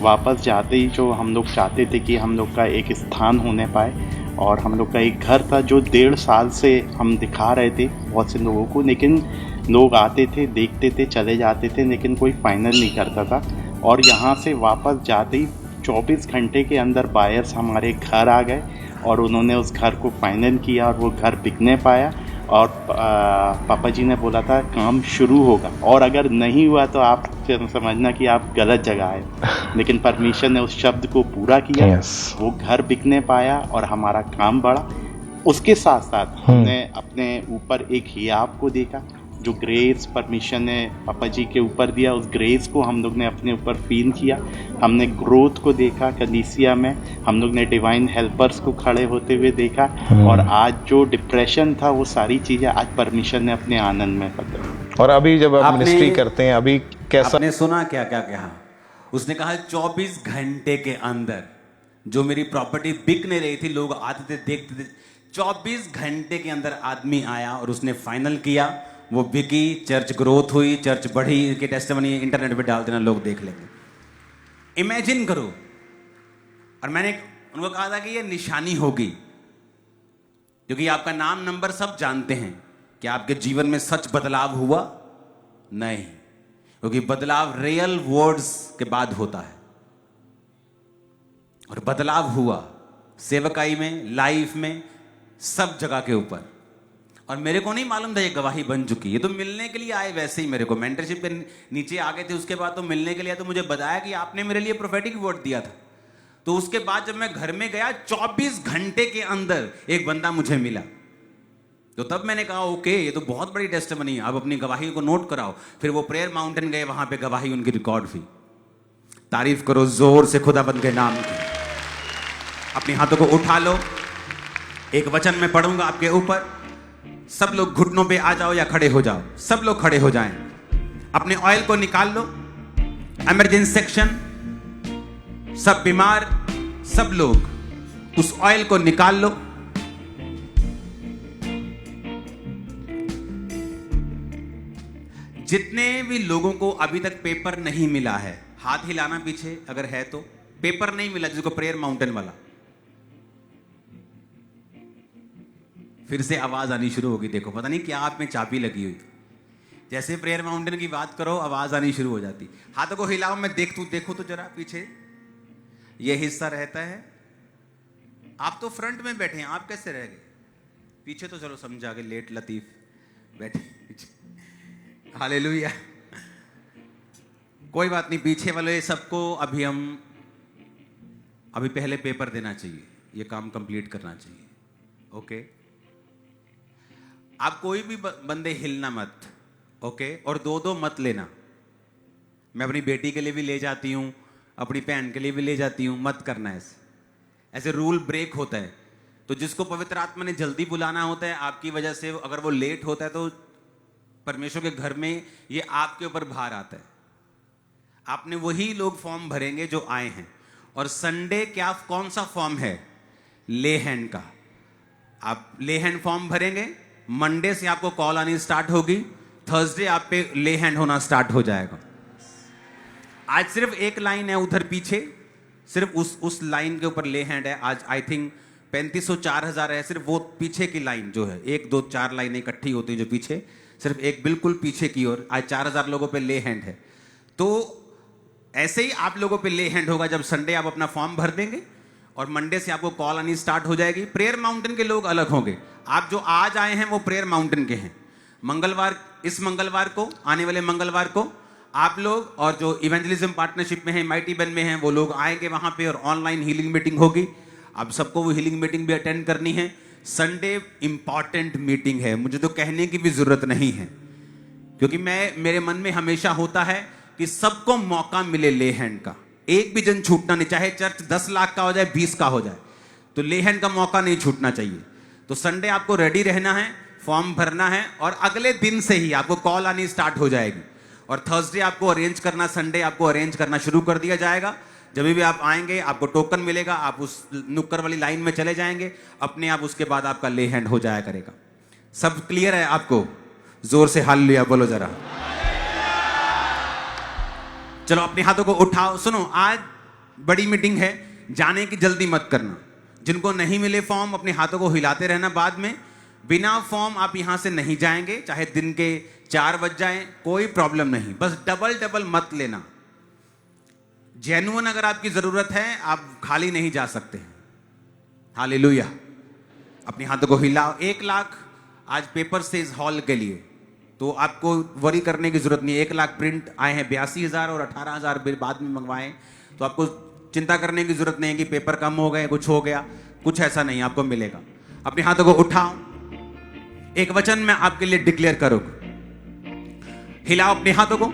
वापस जाते ही जो हम लोग चाहते थे कि हम लोग का एक स्थान होने पाए, और हम लोग का एक घर था जो 1.5 साल से हम दिखा रहे थे बहुत से लोगों को, लेकिन लोग आते थे, देखते थे, चले जाते थे, लेकिन कोई फाइनल नहीं करता था। और यहाँ से वापस जाते ही 24 घंटे के अंदर बायर्स हमारे घर आ गए और उन्होंने उस घर को फाइनल किया और वो घर बिकने पाया। और पापा जी ने बोला था काम शुरू होगा, और अगर नहीं हुआ तो आप समझना कि आप गलत जगह आए, लेकिन परमेश्वर ने उस शब्द को पूरा किया। वो घर बिकने पाया और हमारा काम बढ़ा। उसके साथ साथ हमने अपने ऊपर एक हियाब को देखा, जो ग्रेस परमेश्वर ने पापा जी के ऊपर दिया, उस ग्रेस को हम लोग ने अपने ऊपर फील किया। हमने ग्रोथ को देखा कलीसिया में, हम लोग ने डिवाइन हेल्पर्स को खड़े होते हुए देखा, और आज जो डिप्रेशन था वो सारी चीज़ें आज परमेश्वर ने अपने आनंद में बदली। और अभी जब आप मिनिस्ट्री करते हैं, अभी कैसा? आपने सुना क्या क्या कहा? उसने कहा 24 घंटे के अंदर जो मेरी प्रॉपर्टी बिक नहीं रही थी, लोग आते थे, देखते थे, 24 घंटे के अंदर आदमी आया और उसने फाइनल किया, वो बिकी, चर्च ग्रोथ हुई, चर्च बढ़ी। के टेस्टिमनी इंटरनेट पे डाल देना, लोग देख लेंगे। इमेजिन करो। और मैंने उनको कहा था कि ये निशानी होगी, क्योंकि आपका नाम नंबर सब जानते हैं। कि आपके जीवन में सच बदलाव हुआ? नहीं, क्योंकि बदलाव रियल वर्ड्स के बाद होता है। और बदलाव हुआ सेवकाई में, लाइफ में, सब जगह के ऊपर। और मेरे को नहीं मालूम था ये गवाही बन चुकी। ये तो मिलने के लिए आए, वैसे ही मेरे को मेंटरशिप के नीचे आ गए थे, उसके बाद तो मिलने के लिए तो मुझे बताया कि आपने मेरे लिए प्रोफेटिक वर्ड दिया था। तो उसके बाद जब मैं घर में गया, 24 घंटे के अंदर एक बंदा मुझे मिला। तो तब मैंने कहा ओके, ये तो बहुत बड़ी टेस्टिमनी है, अब अपनी गवाही को नोट कराओ। फिर वो प्रेयर माउंटेन गए, वहां पे गवाही उनकी रिकॉर्ड हुई। तारीफ करो जोर से खुदाबंद के नाम की। अपने हाथों को उठा लो, एक वचन में पढ़ूंगा आपके ऊपर। सब लोग घुटनों पे आ जाओ या खड़े हो जाओ, सब लोग खड़े हो जाएं। अपने ऑयल को निकाल लो, इमरजेंसी सेक्शन, सब बीमार, सब लोग उस ऑयल को निकाल लो। जितने भी लोगों को अभी तक पेपर नहीं मिला है, हाथ हिलाना पीछे अगर है तो। पेपर नहीं मिला जिसको, प्रेयर माउंटेन वाला। फिर से आवाज आनी शुरू होगी। देखो पता नहीं क्या आप में चाबी लगी हुई, जैसे प्रेयर माउंटेन की बात करो आवाज आनी शुरू हो जाती। हाथों को हिलाओ, मैं देखो तो जरा पीछे ये हिस्सा रहता है। आप तो फ्रंट में बैठे हैं, आप कैसे रह गए पीछे? तो चलो समझा के, लेट लतीफ बैठे पीछे। हालेलुया। कोई बात नहीं, पीछे वाले सबको अभी पहले पेपर देना चाहिए, ये काम कंप्लीट करना चाहिए, ओके। आप कोई भी बंदे हिलना मत, ओके। और दो मत लेना। मैं अपनी बेटी के लिए भी ले जाती हूँ, अपनी बहन के लिए भी ले जाती हूँ, मत करना ऐसे रूल ब्रेक होता है। तो जिसको पवित्र आत्मा ने जल्दी बुलाना होता है, आपकी वजह से अगर वो लेट होता है तो परमेश्वर के घर में ये आपके ऊपर भार आता है। आपने वही लोग फॉर्म भरेंगे जो आए हैं। और संडे क्या, कौन सा फॉर्म है? ले हैंड का। आप ले हैंड फॉर्म भरेंगे, मंडे से आपको कॉल आनी स्टार्ट होगी, थर्सडे आप पे ले हैंड होना स्टार्ट हो जाएगा। आज सिर्फ एक लाइन है उधर पीछे, सिर्फ उस लाइन के ऊपर ले हैंड है। आज आई थिंक 3500 4000 है, सिर्फ वो पीछे की लाइन जो है, 1 2 4 लाइनें इकट्ठी होती है जो पीछे, सिर्फ एक बिल्कुल पीछे की ओर आज 4000 लोगों पे ले हैंड है। तो ऐसे ही आप लोगों पे ले हैंड होगा जब संडे आप अपना फॉर्म भर देंगे और मंडे से आपको कॉल आनी स्टार्ट हो जाएगी। प्रेयर माउंटेन के लोग अलग होंगे, आप जो आज आए हैं वो प्रेयर माउंटेन के हैं। इस मंगलवार को, आने वाले मंगलवार को आप लोग और जो इवेंजलिज्म पार्टनरशिप में हैं, माइटी बन में हैं, वो लोग आएंगे वहां पे और ऑनलाइन हीलिंग मीटिंग होगी। आप सबको वो हीलिंग मीटिंग भी अटेंड करनी है। संडे इंपॉर्टेंट मीटिंग है, मुझे तो कहने की भी जरूरत नहीं है, क्योंकि मेरे मन में हमेशा होता है कि सबको मौका मिले ले हैंड का। एक भी जन छूटना नहीं, चाहे चर्च 10 लाख का हो जाए, 20 का हो जाए, तो ले हैंड का मौका नहीं छूटना चाहिए। तो संडे आपको रेडी रहना है, फॉर्म भरना है और अगले दिन से ही आपको कॉल आनी स्टार्ट हो जाएगी। और थर्सडे आपको अरेंज करना, संडे आपको अरेंज करना शुरू कर दिया जाएगा। जब भी आप आएंगे आपको टोकन मिलेगा, आप उस नुक्कड़ वाली लाइन में चले जाएंगे, अपने आप उसके बाद आपका ले हैंड हो जाया करेगा। सब क्लियर है आपको? जोर से हालेलुया बोलो जरा। चलो अपने हाथों को उठाओ। सुनो, आज बड़ी मीटिंग है, जाने की जल्दी मत करना। जिनको नहीं मिले फॉर्म अपने हाथों को हिलाते रहना। बाद में बिना फॉर्म आप यहां से नहीं जाएंगे, चाहे दिन के 4 बज जाएं, कोई प्रॉब्लम नहीं, बस डबल मत लेना। जेन्युइन अगर आपकी जरूरत है आप खाली नहीं जा सकते हैं। हालेलुया। अपने हाथों को हिलाओ। 1 लाख आज पेपर से इस हॉल के लिए, तो आपको वरी करने की जरूरत नहीं। 1 लाख प्रिंट आए हैं, 82,000 और 18,000 बाद में मंगवाए, तो आपको चिंता करने की जरूरत नहीं है कि पेपर कम हो गए, कुछ हो गया, कुछ ऐसा नहीं, आपको मिलेगा। अपने हाथों को उठाओ। एक वचन मैं आपके लिए डिक्लेयर करूंगा, हिलाओ अपने हाथों को।